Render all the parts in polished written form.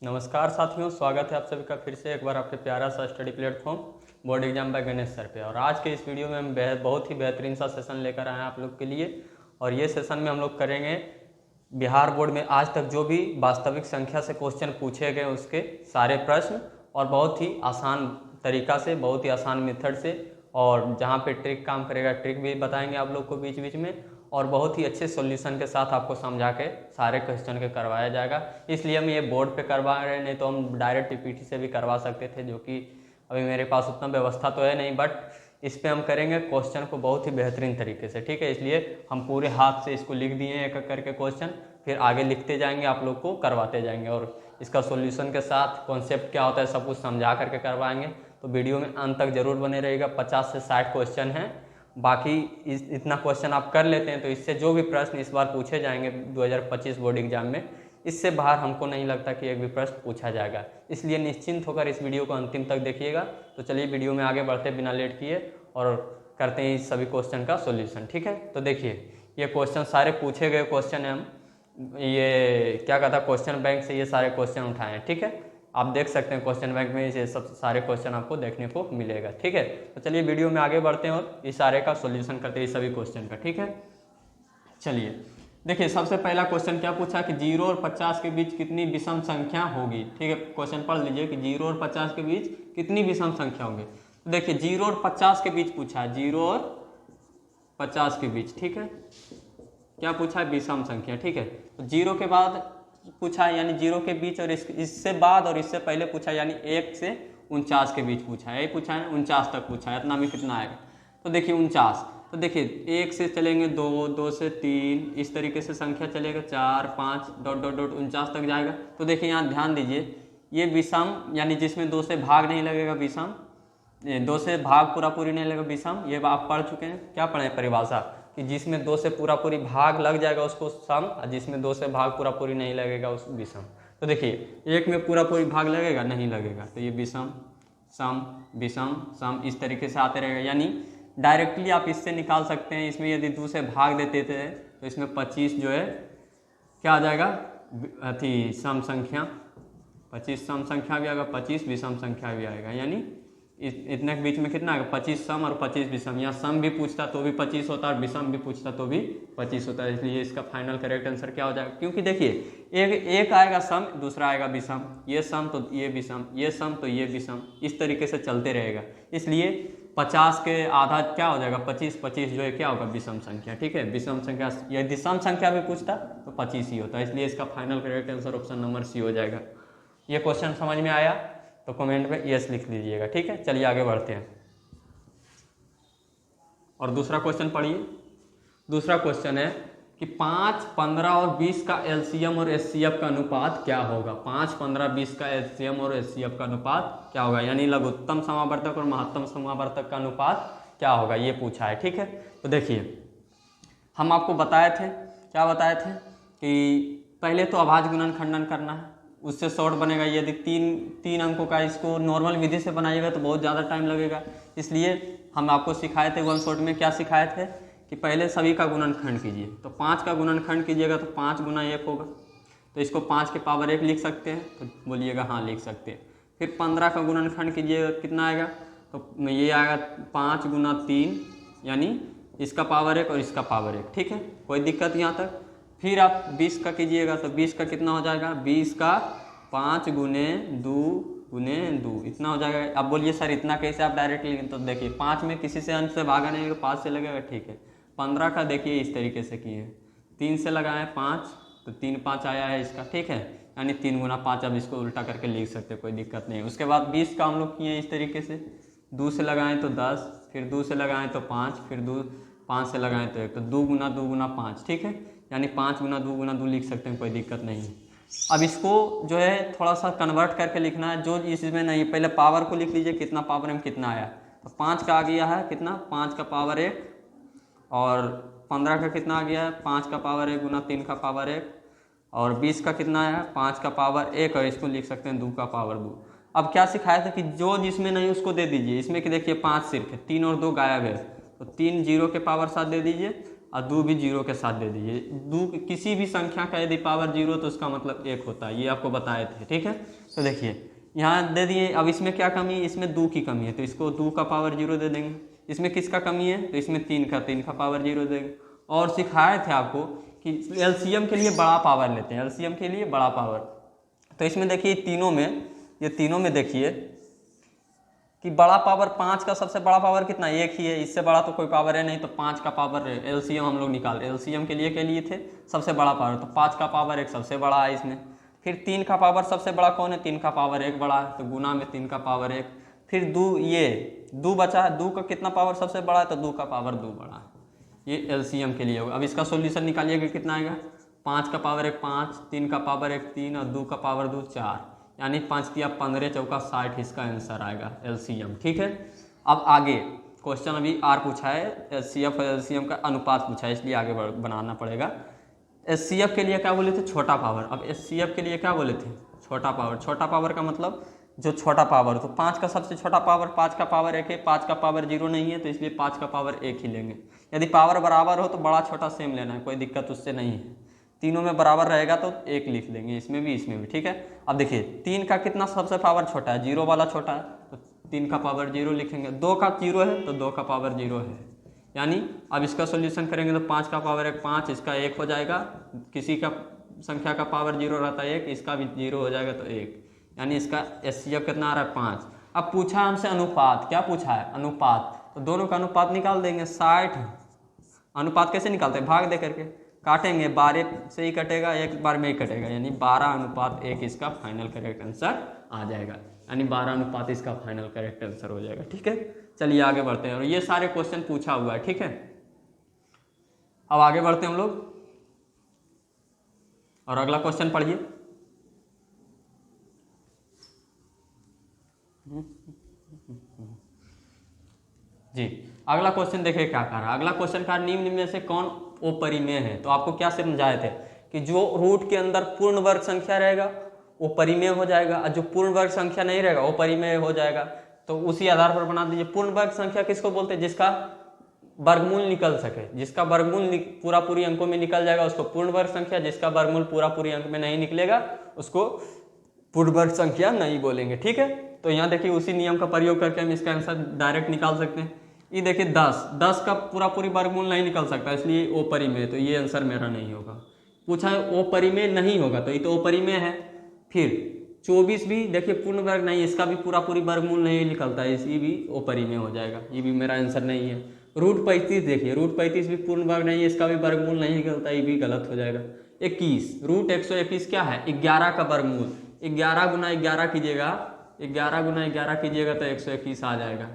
नमस्कार साथियों, स्वागत है आप सभी का फिर से एक बार आपके प्यारा सा study platform board exam by Ganesh sir पे। और आज के इस वीडियो में हम बहुत ही बेहतरीन सा सेशन लेकर आए हैं आप लोग के लिए। और ये सेशन में हम लोग करेंगे बिहार बोर्ड में आज तक जो भी वास्तविक संख्या से क्वेश्चन पूछे गए उसके सारे प्रश्न, और बहुत ही आसान तरीका से, बहुत ही आसान मेथड से, और जहाँ पे ट्रिक काम करेगा ट्रिक भी बताएंगे आप लोग को बीच बीच में, और बहुत ही अच्छे सॉल्यूशन के साथ आपको समझा के सारे क्वेश्चन के करवाया जाएगा। इसलिए हम ये बोर्ड पे करवा रहे हैं, नहीं तो हम डायरेक्ट पीपीटी से भी करवा सकते थे, जो कि अभी मेरे पास उतना व्यवस्था तो है नहीं। बट इस पे हम करेंगे क्वेश्चन को बहुत ही बेहतरीन तरीके से, ठीक है। इसलिए हम पूरे हाथ से इसको लिख दिए एक एक करके क्वेश्चन, फिर आगे लिखते जाएंगे, आप लोग को करवाते जाएंगे, और इसका सॉल्यूशन के साथ कॉन्सेप्ट क्या होता है सब कुछ समझा करके करवाएंगे। तो वीडियो में अंत तक जरूर बने रहेगा। 50 से 60 क्वेश्चन हैं। बाकी इतना क्वेश्चन आप कर लेते हैं तो इससे जो भी प्रश्न इस बार पूछे जाएंगे 2025 बोर्ड एग्जाम में, इससे बाहर हमको नहीं लगता कि एक भी प्रश्न पूछा जाएगा। इसलिए निश्चिंत होकर इस वीडियो को अंतिम तक देखिएगा। तो चलिए वीडियो में आगे बढ़ते बिना लेट किए और करते हैं इस सभी क्वेश्चन का सॉल्यूशन, ठीक है। तो देखिए, ये क्वेश्चन सारे पूछे गए क्वेश्चन हैं। हम ये क्या कहता है, क्वेश्चन बैंक से ये सारे क्वेश्चन उठाए हैं, ठीक है। आप देख सकते हैं क्वेश्चन बैंक में ये सब सारे क्वेश्चन आपको देखने को मिलेगा, ठीक है। तो चलिए वीडियो में आगे बढ़ते हैं और इस सारे का सॉल्यूशन करते हैं, इस सभी क्वेश्चन का, ठीक है। चलिए देखिए, सबसे पहला क्वेश्चन क्या पूछा कि 0 और 50 के बीच कितनी विषम संख्या होगी, ठीक है। क्वेश्चन पढ़ लीजिए कि 0 और 50 के बीच कितनी विषम संख्या होंगी। तो देखिए 0 और 50 के बीच पूछा है, 0 और 50 के बीच, ठीक है। क्या पूछा है, विषम संख्या, ठीक है। तो 0 के बाद पूछा है, यानी 0 के बीच, और इससे बाद और इससे पहले पूछा है, यानी 1 से 49 के बीच पूछा है। यही पूछा है, 49 तक पूछा है। इतना भी कितना आएगा, तो देखिए 49। तो देखिए 1 से चलेंगे 2, 2 से 3, इस तरीके से संख्या चलेगा, 4, 5 डॉट डॉट डॉट 49 तक जाएगा। तो देखिए यहाँ ध्यान दीजिए, ये विषम यानी जिसमें 2 से भाग नहीं लगेगा, विषम। 2 से भाग पूरा पूरी नहीं लगेगा, विषम। ये आप पढ़ चुके हैं, क्या पढ़े परिभाषा, कि जिसमें 2 से पूरा पूरी भाग लग जाएगा उसको सम, और जिसमें 2 से भाग पूरा पूरी नहीं लगेगा उस विषम। तो देखिए 1 में पूरा पूरी भाग लगेगा, नहीं लगेगा, तो ये विषम, सम, विषम, सम, इस तरीके से आते रहेगा। यानी डायरेक्टली आप इससे निकाल सकते हैं। इसमें यदि 2 से भाग देते थे तो इसमें 25 जो है क्या आ जाएगा, अथी सम संख्या, 25 सम संख्या भी आएगा, 25 विषम संख्या भी आएगा। यानी इतने के बीच में कितना आएगा, 25 सम और 25 विषम। यहाँ सम भी पूछता तो भी 25 होता और विषम भी पूछता तो भी 25 होता है। इसलिए इसका फाइनल करेक्ट आंसर क्या हो जाएगा, क्योंकि देखिए एक आएगा सम, दूसरा आएगा विषम, ये सम तो ये विषम, ये सम तो ये विषम, इस तरीके से चलते रहेगा। इसलिए 50 के आधा क्या हो जाएगा, 25, 25 जो है क्या होगा, विषम संख्या, ठीक है। विषम संख्या, यदि सम संख्या भी पूछता तो 25 ही होता है। इसलिए इसका final correct answer option number C हो जाएगा। ये क्वेश्चन समझ में आया तो कमेंट में यस लिख लीजिएगा, ठीक है। चलिए आगे बढ़ते हैं और दूसरा क्वेश्चन पढ़िए। दूसरा क्वेश्चन है कि 5, 15 और 20 का एलसीएम और एचसीएफ का अनुपात क्या होगा। 5, 15, 20 का एलसीएम और एचसीएफ का अनुपात क्या होगा, यानी लघुत्तम समावर्तक और महत्तम समावर्तक का अनुपात क्या होगा, ये पूछा है, ठीक है। तो देखिए हम आपको बताए थे, क्या बताए थे, कि पहले तो अभाज्य गुणन खंडन करना है, उससे शॉर्ट बनेगा। यदि तीन अंकों का इसको नॉर्मल विधि से बनाइएगा तो बहुत ज़्यादा टाइम लगेगा। इसलिए हम आपको सिखाए थे वन शॉट में, क्या सिखाए थे कि पहले सभी का गुणनखंड कीजिए। तो 5 का गुणनखंड कीजिएगा तो 5 गुना 1 होगा, तो इसको 5 के पावर 1 लिख सकते हैं, तो बोलिएगा हाँ लिख सकते हैं। फिर 15 का गुणनखंड कीजिएगा, कितना आएगा, तो ये आएगा 5 गुना 3, यानी इसका पावर 1 और इसका पावर 1, ठीक है, कोई दिक्कत यहाँ तक। फिर आप 20 का कीजिएगा तो 20 का कितना हो जाएगा, 20 का 5 गुने 2 इतना हो जाएगा। अब बोलिए सर इतना कैसे आप डायरेक्टली लिखें, तो देखिए 5 में किसी से अंश से भागा नहीं, 5 से लगेगा, ठीक है। 15 का देखिए इस तरीके से किए, 3 से लगाए 5, तो 3 5 आया है इसका, ठीक है, यानी 3 गुना 5। अब इसको उल्टा करके लिख सकते हैं, कोई दिक्कत नहीं। उसके बाद 20 का हम लोग किए इस तरीके से, 2 से लगाएं तो 10, फिर 2 से लगाएं तो 5, फिर 5 से लगाएं तो 1, तो 2 गुना 5, ठीक है, यानी 5 गुना 2 लिख सकते हैं, कोई दिक्कत नहीं है। अब इसको जो है थोड़ा सा कन्वर्ट करके लिखना है, जो इसमें नहीं, पहले पावर को लिख लीजिए, कितना पावर में कितना आया। तो 5 का आ गया है कितना, 5 का पावर 1, और 15 का कितना आ गया है, 5 का पावर 1 गुना 3 का पावर 1, और 20 का कितना आया है, 5 का पावर 1, और इसको लिख सकते हैं 2 का पावर 2। अब क्या सिखाया था कि जो जिसमें नहीं उसको दे दीजिए। इसमें कि देखिए 5 सिर्फ है, 3 और 2 गायब है, तो 3 0 के पावर 7 दे दीजिए, और 2 भी 0 के साथ दे दीजिए। 2 किसी भी संख्या का यदि पावर 0 तो उसका मतलब 1 होता है, ये आपको बताए थे, ठीक है। तो देखिए यहाँ दे दिए, अब इसमें क्या कमी है, इसमें 2 की कमी है तो इसको 2 का पावर 0 दे देंगे। इसमें किसका कमी है, तो इसमें 3 का पावर 0 देंगे। और सिखाए थे आपको कि एलसीएम के लिए बड़ा पावर लेते हैं, एलसीएम के लिए बड़ा पावर। तो इसमें देखिए ये तीनों में देखिए कि बड़ा पावर 5 का सबसे बड़ा पावर कितना, 1 ही है, इससे बड़ा तो कोई पावर है नहीं, तो 5 का पावर एलसीएम हम लोग निकाल रहे, एलसीएम के लिए थे सबसे बड़ा पावर, तो 5 का पावर 1 सबसे बड़ा है इसमें। फिर 3 का पावर सबसे बड़ा कौन है, 3 का पावर 1 बड़ा है, तो गुना में 3 का पावर 1। फिर 2 बचा है, 2 का कितना पावर सबसे बड़ा है, तो 2 का पावर 2 बड़ा है। ये एलसीएम के लिए होगा। अब इसका सॉल्यूशन निकालिएगा, कितना आएगा, 5 का पावर 1 5, 3 का पावर 1 3 और 2 का पावर 2 4, यानी 5 तिया 15 चौका 60 इसका आंसर आएगा एलसीएम, ठीक है। अब आगे क्वेश्चन अभी आर पूछा है, एचसीएफ और एलसीएम का अनुपात पूछा है, इसलिए आगे बनाना पड़ेगा। एचसीएफ के लिए क्या बोले थे, छोटा पावर। अब एचसीएफ के लिए क्या बोले थे, छोटा पावर। छोटा पावर का मतलब जो छोटा पावर, तो 5 का सबसे छोटा पावर 5 का पावर 1 है, 5 का पावर 0 नहीं है, तो इसलिए 5 का पावर 1 ही लेंगे। यदि पावर बराबर हो तो बड़ा छोटा सेम लेना है, कोई दिक्कत उससे नहीं है। तीनों में बराबर रहेगा तो 1 लिख देंगे, इसमें भी, ठीक है। अब देखिए 3 का कितना सबसे पावर छोटा है, 0 वाला छोटा है, तो 3 का पावर 0 लिखेंगे। 2 का 0 है तो 2 का पावर 0 है, यानी अब इसका सॉल्यूशन करेंगे तो 5 का पावर 1 5, इसका 1 हो जाएगा। किसी का संख्या का पावर 0 रहता है 1, इसका भी 0 हो जाएगा तो 1, यानी इसका एचसीएफ कितना आ रहा है 5। अब पूछा हमसे अनुपात, क्या पूछा है, अनुपात, तो दोनों का अनुपात निकाल देंगे। 60 अनुपात कैसे निकालते हैं, भाग दे करके काटेंगे, 12 से ही कटेगा, एक बार में ही कटेगा, यानी 12:1 इसका फाइनल करेक्ट आंसर आ जाएगा, यानी 12 इसका फाइनल करेक्ट आंसर हो जाएगा, ठीक है। चलिए आगे बढ़ते हैं, और ये सारे क्वेश्चन पूछा हुआ है, ठीक है। अब आगे बढ़ते हैं हम लोग, और अगला क्वेश्चन पढ़िए। जी अगला क्वेश्चन देखिए क्या कह रहा है। अगला क्वेश्चन का निम्न में से कौन अपरिमेय है, तो आपको क्या समझाए थे कि जो रूट के अंदर पूर्ण वर्ग संख्या रहेगा वो परिमेय हो जाएगा, और जो पूर्ण वर्ग संख्या नहीं रहेगा वो परिमेय हो जाएगा। तो उसी आधार पर बना दीजिए। पूर्ण वर्ग संख्या किसको बोलते हैं, जिसका वर्गमूल निकल सके, जिसका वर्गमूल पूरी अंकों में निकल जाएगा उसको पूर्ण वर्ग संख्या, जिसका वर्गमूल पूरी अंक में नहीं निकलेगा उसको पूर्ण वर्ग संख्या नहीं बोलेंगे, ठीक है। तो यहाँ देखिए उसी नियम का प्रयोग करके हम इसका आंसर डायरेक्ट निकाल सकते हैं। ये देखिए 10 का पूरी वर्गमूल नहीं निकल सकता, इसलिए ओ परिमेय, तो ये आंसर मेरा नहीं होगा। पूछा है ओ परिमेय नहीं होगा, तो ये तो ओ परिमेय है। फिर 24 भी देखिए पूर्ण वर्ग नहीं, इसका भी पूरी वर्गमूल नहीं निकलता है, इसी भी ओ परिमेय हो जाएगा, ये भी मेरा आंसर नहीं है। रूट 35 देखिए, रूट 35 भी पूर्ण वर्ग नहीं है, इसका भी वर्गमूल नहीं निकलता, ये भी गलत हो जाएगा। 21 रूट 121 क्या है, 11 का वर्गमूल, 11 गुना 11 कीजिएगा, 11 गुना 11 कीजिएगा तो 121 आ जाएगा,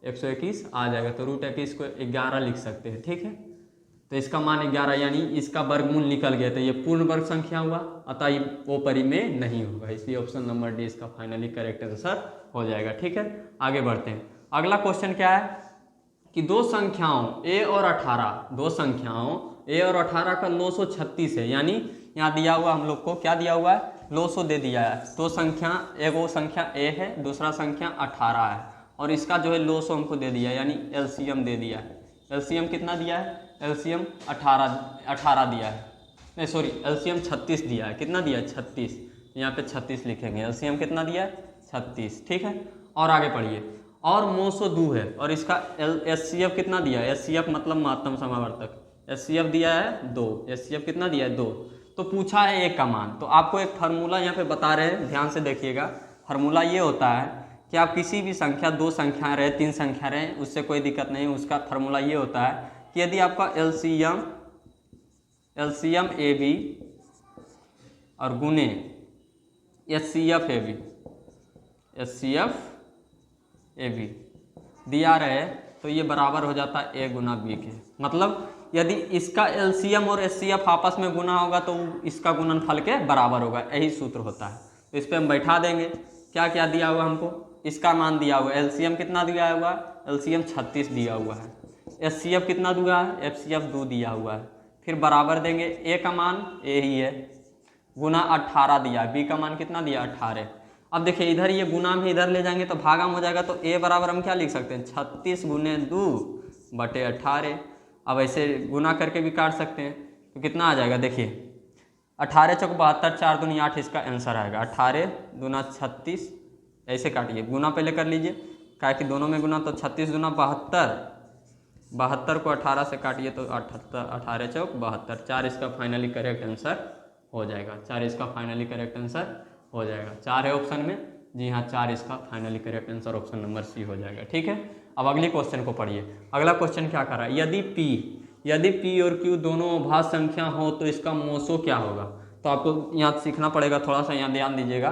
121 आ जाएगा। तो रूट 21 को 11 लिख सकते हैं, ठीक है। तो इसका मान 11, यानी इसका वर्गमूल निकल गया, तो ये पूर्ण वर्ग संख्या हुआ, अतः ये वो परिमेय नहीं होगा, इसलिए ऑप्शन नंबर डी इसका फाइनली करेक्ट आंसर हो जाएगा, ठीक है। आगे बढ़ते हैं। अगला क्वेश्चन क्या है कि दो संख्याओं a और 18, दो संख्याओं a और 18 का 936 है, यानी यहाँ दिया हुआ हम लोग को क्या दिया हुआ है, 900 दे दिया है। दो संख्या, एगो संख्या a है, दूसरा संख्या 18 है, और इसका जो है 900 हमको दे दिया है, यानी एलसीएम दे दिया है। एलसीएम कितना दिया है, एलसीएम 18 दिया है, नहीं सॉरी एलसीएम 36 दिया है। कितना दिया है, 36, यहाँ पे 36 लिखेंगे। एलसीएम कितना दिया है, 36, ठीक है। और आगे पढ़िए। और 902 है, और इसका एचसीएफ कितना दिया है, एचसीएफ मतलब महत्तम समावर्तक, एचसीएफ दिया है 2, एचसीएफ कितना दिया है 2। तो पूछा है एक का मान, तो आपको एक फार्मूला यहाँ पे बता रहे हैं, ध्यान से देखिएगा। फार्मूला ये होता है कि आप किसी भी संख्या, 2 संख्याएं रहे, 3 संख्या रहे, उससे कोई दिक्कत नहीं, उसका फार्मूला ये होता है कि यदि आपका एलसीएम ए बी और गुने एचसीएफ ए बी दिया रहे, तो ये बराबर हो जाता है ए गुना बी के। मतलब यदि इसका एलसीएम और एचसीएफ आपस में गुना होगा तो इसका गुणनफल के बराबर होगा, यही सूत्र होता है। तो इस पर हम बैठा देंगे, क्या क्या दिया हुआ हमको, इसका मान दिया हुआ है, एलसीएम कितना दिया हुआ है, एलसीएम 36 दिया हुआ है, एचसीएफ कितना दिया है, एचसीएफ 2 दिया हुआ है। फिर बराबर देंगे, ए का मान ए ही है, गुना 18 दिया, बी का मान कितना दिया 18। अब देखिए इधर ये गुना में इधर ले जाएंगे तो भागा हो जाएगा, तो ए बराबर हम क्या लिख सकते हैं, 36 गुने 2 बटे 18। अब ऐसे गुना करके भी काट सकते हैं, तो कितना आ जाएगा देखिए 18 चौक 72, 4 दूनी 8 इसका आंसर आएगा। 18 दूना 36, ऐसे काटिए, गुना पहले कर लीजिए, क्या कि दोनों में गुना, तो 36 दूना 72, 72 को 18 से काटिए तो 78, 18 चौक 72, 4 इसका फाइनली करेक्ट आंसर हो जाएगा। 4 इसका फाइनली करेक्ट आंसर हो जाएगा। 4 है ऑप्शन में, जी हाँ 4 इसका finally correct answer option number C हो जाएगा। ठीक है, अब अगले क्वेश्चन को पढ़िए। अगला क्वेश्चन क्या कर रहा है, यदि P और Q दोनों अभाज्य संख्या हो तो इसका मोसो क्या होगा। तो आपको यहाँ सीखना पड़ेगा, थोड़ा सा यहाँ ध्यान दीजिएगा।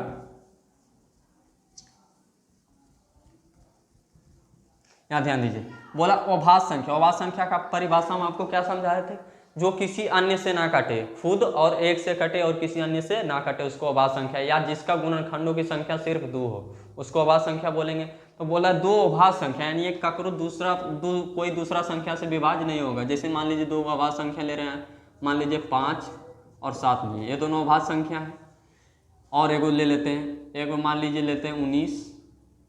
यहाँ ध्यान दीजिए, बोला अभाज्य संख्या का परिभाषा हम आपको क्या समझाए थे, जो किसी अन्य से ना कटे, खुद और एक से कटे और किसी अन्य से ना कटे उसको अभाज्य संख्या, या जिसका गुणनखंडों की संख्या सिर्फ 2 हो उसको अभाज्य संख्या बोलेंगे। तो बोला दो अभाज्य संख्या, यानी एक ककरो कोई दूसरा संख्या से विभाज्य नहीं होगा। जैसे मान लीजिए दो अभाज्य संख्या ले रहे हैं, मान लीजिए 5 और 7 लिए, ये दोनों अभाज्य संख्या है। और एगो ले लेते हैं, एगो मान लीजिए लेते हैं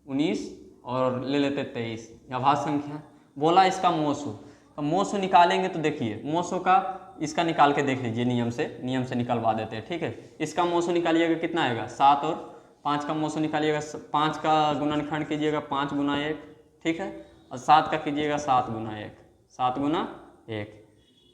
19 और ले लेते हैं 23, अभाज्य संख्या। बोला इसका मोसो, तो मोसो निकालेंगे तो देखिए मोसो का इसका निकाल के देख लीजिए, नियम से निकलवा देते हैं। ठीक है, इसका मोसो निकालिएगा कितना आएगा, 7 और 5 का मोसो निकालिएगा, 5 का गुणनखंड कीजिएगा 5 गुना 1, ठीक है, और 7 का कीजिएगा 7 गुना 1, 7 गुना 1,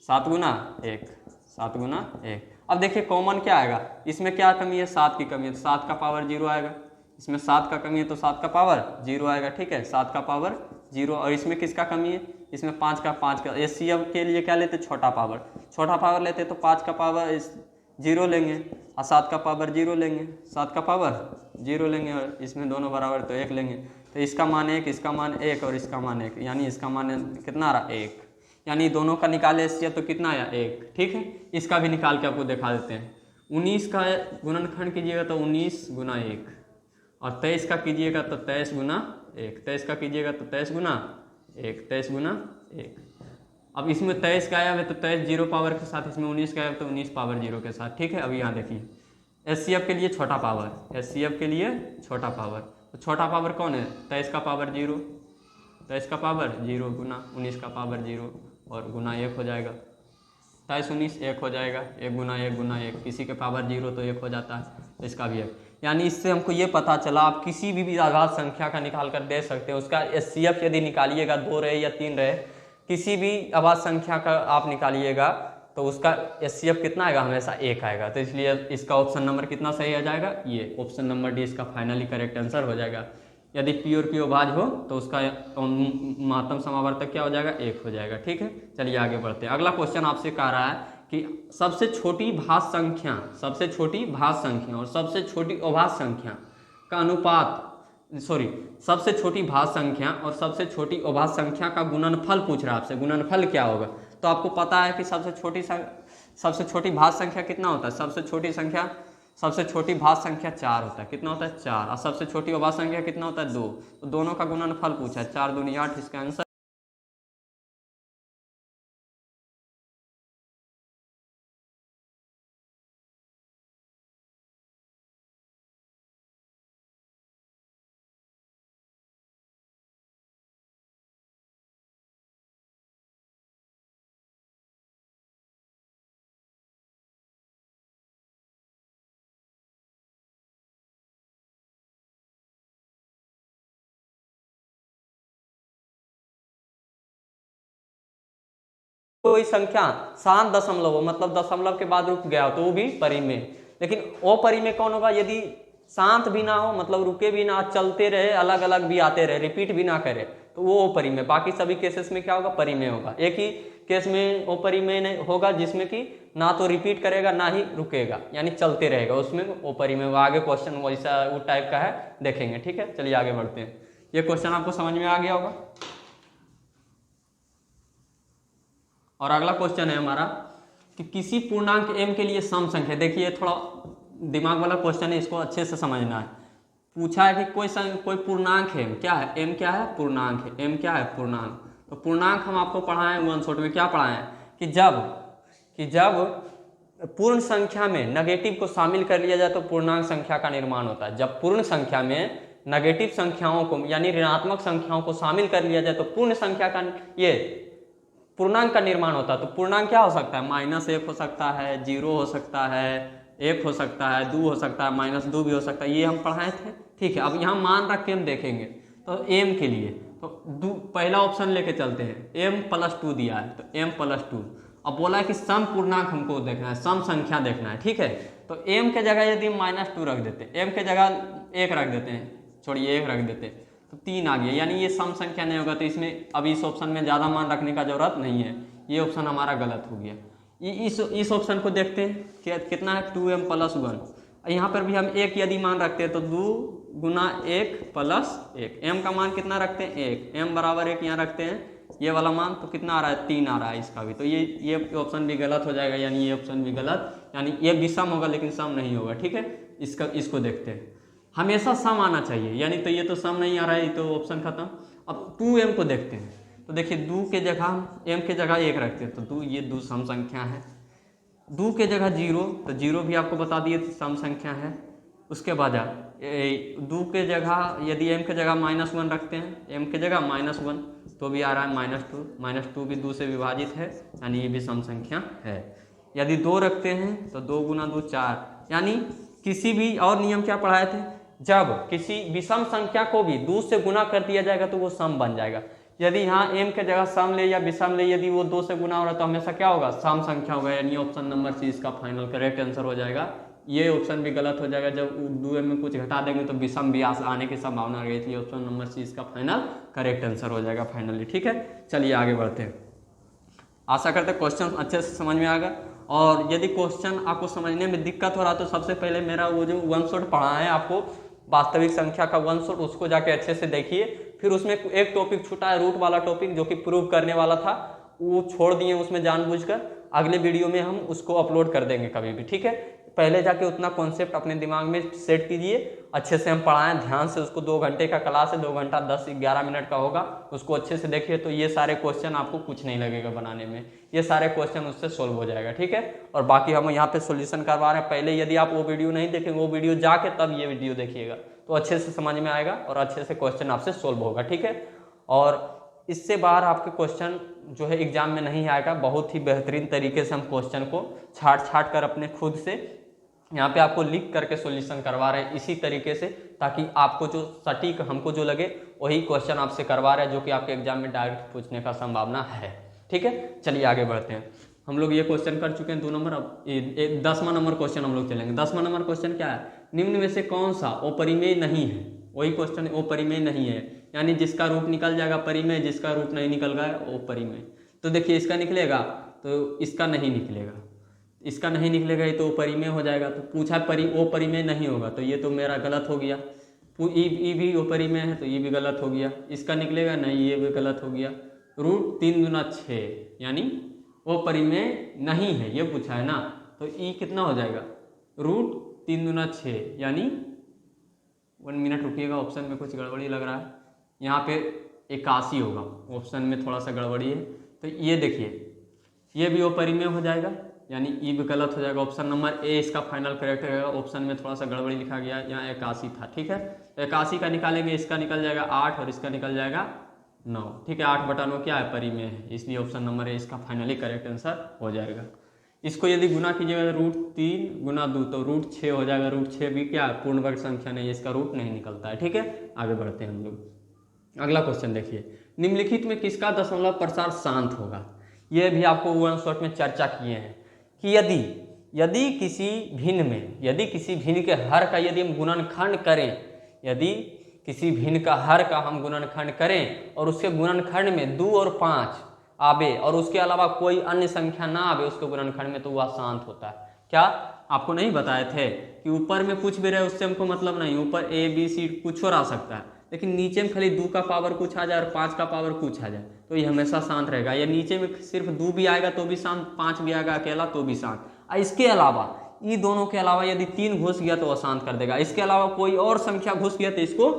7 गुना 1, 7 गुना 1। अब देखिए कॉमन क्या आएगा, इसमें क्या कमी है, 7 की कमी है, तो 7 का पावर 0 आएगा। इसमें 7 का कमी है तो 7 का पावर 0 आएगा। ठीक है, 7 का पावर 0, और इसमें किसका कमी है, इसमें 5 का एचसीएफ के लिए क्या लेते, छोटा पावर लेते, तो 5 का पावर 0 लेंगे और 7 का पावर 0 लेंगे, 7 का पावर 0 लेंगे, और इसमें दोनों बराबर तो 1 लेंगे। तो इसका मान 1, इसका मान 1 और इसका मान 1, यानी इसका मान कितना आ रहा, 1, यानी दोनों का निकाले एचसीएफ तो कितना आया, 1। ठीक है, इसका भी निकाल के आपको दिखा देते हैं। 19 का गुणनखंड कीजिएगा तो 19 गुना 1, और 23 का कीजिएगा तो 23 गुना 1, 23 का कीजिएगा तो 23 गुना 1, 23 गुना 1। अब इसमें 23 गायब है तो 23 0 पावर के साथ, इसमें 19 गायब तो 19 पावर 0 के साथ। ठीक है, अब यहाँ देखिए एचसीएफ के लिए छोटा पावर, एचसीएफ के लिए छोटा पावर, तो छोटा पावर कौन है, 23 का पावर 0, 23 का पावर 0 गुना 19 का पावर 0 और गुना 1 हो जाएगा, 23 19 1 हो जाएगा, 1 गुना 1 गुना 1, किसी के पावर 0 तो 1 हो जाता है, तो इसका भी 1। यानी इससे हमको ये पता चला आप किसी भी अभाज्य संख्या का निकाल कर दे सकते हैं, उसका एचसीएफ यदि निकालिएगा 2 रहे या 3 रहे, किसी भी अभाज्य संख्या का आप निकालिएगा तो उसका एचसीएफ कितना आएगा, हमेशा 1 आएगा। तो इसलिए इसका ऑप्शन नंबर कितना सही आ जाएगा, ये ऑप्शन नंबर डी इसका फाइनली करेक्ट आंसर हो जाएगा। यदि पी और क्यू अभाज्य हो तो उसका महत्तम समावर्तक क्या हो जाएगा, 1 हो जाएगा। ठीक है, चलिए आगे बढ़ते हैं। अगला क्वेश्चन आपसे कह रहा है कि सबसे छोटी भाज्य संख्या और सबसे छोटी अभाज्य संख्या का अनुपात, सबसे छोटी भाज्य संख्या और सबसे छोटी अभाज्य संख्या का गुणनफल पूछ रहा है आपसे। गुणनफल क्या होगा, तो आपको पता है कि सबसे छोटी भाज्य संख्या कितना होता है, सबसे छोटी भाज्य संख्या 4 होता है। कितना होता है, 4, और सबसे छोटी अभाज्य संख्या कितना होता है, 2। तो दोनों का गुणनफल पूछा है, 4 दूनी 8 इसका आंसर। कोई संख्या 7 दशमलव हो, मतलब दशमलव के बाद रुक गया हो तो वो भी परिमेय। लेकिन अपरिमेय कौन होगा, यदि शांत भी ना हो, मतलब रुके भी ना, चलते रहे, अलग अलग भी आते रहे, रिपीट भी ना करे, तो वो अपरिमेय। बाकी सभी केसेस में क्या होगा, परिमेय होगा। एक ही केस में अपरिमेय होगा जिसमें कि ना तो रिपीट करेगा ना ही रुकेगा, यानी चलते रहेगा, उसमें अपरिमेय होगा। आगे क्वेश्चन वैसा वो टाइप का है, देखेंगे। ठीक है, चलिए आगे बढ़ते हैं। ये क्वेश्चन आपको समझ में आ गया होगा। और अगला क्वेश्चन है हमारा कि किसी पूर्णांक m के लिए सम संख्या, देखिए थोड़ा दिमाग वाला क्वेश्चन है, इसको अच्छे से समझना है। पूछा है कि कोई पूर्णांक है, क्या है, m क्या है, पूर्णांक है, m क्या है, पूर्णांक। तो पूर्णांक हम आपको पढ़ाए 1 शॉट में, क्या पढ़ाए हैं कि जब पूर्ण संख्या में नेगेटिव को शामिल कर लिया जाए तो पूर्णांक संख्या का निर्माण होता है। जब पूर्ण संख्या में नेगेटिव संख्याओं को यानी ऋणात्मक संख्याओं को शामिल कर लिया जाए तो पूर्ण संख्या का, ये पूर्णांक का निर्माण होता है। तो पूर्णांक क्या हो सकता है, -1 हो सकता है, 0 हो सकता है, 1 हो सकता है, 2 हो सकता है, -2 भी हो सकता है, ये हम पढ़ाए थे। ठीक है, अब यहाँ मान रख के हम देखेंगे। तो m के लिए तो पहला ऑप्शन लेके चलते हैं, m+2 दिया है तो m+2। अब बोला है कि सम पूर्णांक हमको देखना है, सम संख्या देखना है। ठीक है, तो m के जगह यदि -2 रख देते हैं, m के जगह 1 रख देते हैं, छोड़िए 1 रख देते हैं, तो 3 आ गया, यानी ये सम संख्या नहीं होगा। तो इसमें अब इस ऑप्शन में ज़्यादा मान रखने का जरूरत नहीं है, ये ऑप्शन हमारा गलत हो गया। इस ऑप्शन को देखते हैं कि कितना है, 2m+1। यहाँ पर भी हम 1 यदि मान रखते हैं तो 2 गुना 1 + 1, m का मान कितना रखते हैं 1, m बराबर 1 यहाँ रखते हैं, ये वाला मान तो कितना आ रहा है 3 आ रहा है इसका भी। तो ये ऑप्शन भी गलत हो जाएगा, यानी ये ऑप्शन भी गलत, यानी ये भी सम होगा लेकिन सम नहीं होगा। ठीक है, इसको देखते हैं, हमेशा सम आना चाहिए, यानी तो ये तो सम नहीं आ रहा है, ये तो ऑप्शन खत्म। अब 2m को देखते हैं, तो देखिए 2 के जगह m के जगह 1 रखते हैं, तो 2 ये 2 सम संख्या है। 2 के जगह 0, तो 0 भी आपको बता दिए सम संख्या है। उसके बाद 2 के जगह यदि m के जगह -1 रखते हैं, m के जगह -1 तो भी आ रहा है -2 भी 2 से विभाजित है, यानी ये भी सम संख्या है। यदि 2 रखते हैं तो 2 गुना 2 4, यानी किसी भी और नियम क्या पढ़ाए थे, जब किसी विषम संख्या को भी 2 से गुना कर दिया जाएगा तो वो सम बन जाएगा। यदि यहाँ m के जगह सम ले या विषम ले, यदि वो 2 से गुना हो रहा है तो हमेशा क्या होगा, सम संख्या होगा, यानी ऑप्शन नंबर सी इसका फाइनल करेक्ट आंसर हो जाएगा। ये ऑप्शन भी गलत हो जाएगा, जब 2m में कुछ घटा देंगे तो विषम भी आने की संभावना रही थी। ऑप्शन नंबर सी इसका फाइनल करेक्ट आंसर हो जाएगा फाइनली। ठीक है, चलिए आगे बढ़ते हैं। आशा करते हैं क्वेश्चन अच्छे से समझ में आएगा, और यदि क्वेश्चन आपको समझने में दिक्कत हो रहा तो सबसे पहले मेरा वो जो 1 शॉट पढ़ा है आपको, वास्तविक संख्या का 1 शॉट, उसको जाके अच्छे से देखिए। फिर उसमें एक टॉपिक छूटा है, रूट वाला टॉपिक, जो कि प्रूव करने वाला था, वो छोड़ दिए उसमें जानबूझकर। अगले वीडियो में हम उसको अपलोड कर देंगे कभी भी। ठीक है, पहले जाके उतना कॉन्सेप्ट अपने दिमाग में सेट कीजिए, अच्छे से हम पढ़ाएं ध्यान से उसको। 2 घंटे का क्लास है, 2 घंटा 10-11 मिनट का होगा, उसको अच्छे से देखिए तो ये सारे क्वेश्चन आपको कुछ नहीं लगेगा बनाने में, ये सारे क्वेश्चन उससे सोल्व हो जाएगा। ठीक है, और बाकी हम यहाँ पे सॉल्यूशन करवा रहे हैं। पहले यदि आप वो वीडियो नहीं देखेंगे, वो वीडियो जाके तब ये वीडियो देखिएगा तो अच्छे से समझ में आएगा और अच्छे से क्वेश्चन आपसे सोल्व होगा। ठीक है, और इससे बाहर आपके क्वेश्चन जो है एग्जाम में नहीं आएगा। बहुत ही बेहतरीन तरीके से हम क्वेश्चन को छाट कर अपने खुद से यहाँ पे आपको लिख करके सॉल्यूशन करवा रहे हैं इसी तरीके से, ताकि आपको जो सटीक हमको जो लगे वही क्वेश्चन आपसे करवा रहे हैं, जो कि आपके एग्जाम में डायरेक्ट पूछने का संभावना है। ठीक है, चलिए आगे बढ़ते हैं। हम लोग ये क्वेश्चन कर चुके हैं 2 नंबर। अब 10वां नंबर क्वेश्चन हम लोग चलेंगे। 10वां नंबर क्वेश्चन क्या है, निम्न में से कौन सा अपरिमेय नहीं है। वही क्वेश्चन अपरिमेय नहीं है, यानी जिसका रूट निकल जाएगा परिमेय, जिसका रूट नहीं निकल गया अपरिमेय। तो देखिए इसका निकलेगा तो इसका नहीं निकलेगा, इसका नहीं निकलेगा, ये तो परिमेय हो जाएगा। तो पूछा अपरिमेय नहीं होगा, तो ये तो मेरा गलत हो गया। ई भी अपरिमेय है तो ये भी गलत हो गया। इसका निकलेगा नहीं, ये भी गलत हो गया। रूट 3 गुना 6, यानी अपरिमेय नहीं है, ये पूछा है ना, तो ई कितना हो जाएगा, रूट 3 गुना 6, यानी 1 मिनट रुकिएगा, ऑप्शन में कुछ गड़बड़ी लग रहा है, यहाँ पे 81 होगा, ऑप्शन में थोड़ा सा गड़बड़ी है। तो ये देखिए ये भी अपरिमेय हो जाएगा, यानी ई भी गलत हो जाएगा। ऑप्शन नंबर ए इसका फाइनल करेक्ट रहेगा। ऑप्शन में थोड़ा सा गड़बड़ी लिखा गया, यहाँ 81 था। ठीक है, तो 81 का निकालेंगे, इसका निकल जाएगा 8 और इसका निकल जाएगा 9। ठीक है, 8/9 क्या है, परिमेय है, इसलिए ऑप्शन नंबर ए इसका फाइनली करेक्ट आंसर हो जाएगा। इसको यदि गुना कीजिएगा रूट 3 गुना 2 तो रूट 6 हो जाएगा। रूट 6 भी क्या है, पूर्ण वर्ग संख्या नहीं है, इसका रूट नहीं निकलता है। ठीक है, आगे बढ़ते हैं हम लोग। अगला क्वेश्चन देखिए, निम्नलिखित में किसका दशमलव प्रसार शांत होगा। यह भी आपको 1 शॉट में चर्चा किए हैं कि यदि किसी भिन्न के हर का यदि हम गुणनखंड करें, यदि किसी भिन्न का हर का हम गुणनखंड करें और उसके गुणनखंड में 2 और 5 आवे और उसके अलावा कोई अन्य संख्या ना आवे उसके गुणनखंड में, तो वह शांत होता है। क्या आपको नहीं बताए थे कि ऊपर में कुछ भी रहे उससे हमको मतलब नहीं, ऊपर ए बी सी कुछ और आ सकता है, लेकिन नीचे में खाली 2 का पावर कुछ आ जाए और 5 का पावर कुछ आ जाए तो ये हमेशा शांत रहेगा। या नीचे में सिर्फ 2 भी आएगा तो भी शांत, 5 भी आएगा अकेला तो भी शांत। इसके अलावा ये दोनों के अलावा यदि 3 घुस गया तो अशांत कर देगा, इसके अलावा कोई और संख्या घुस गया तो इसको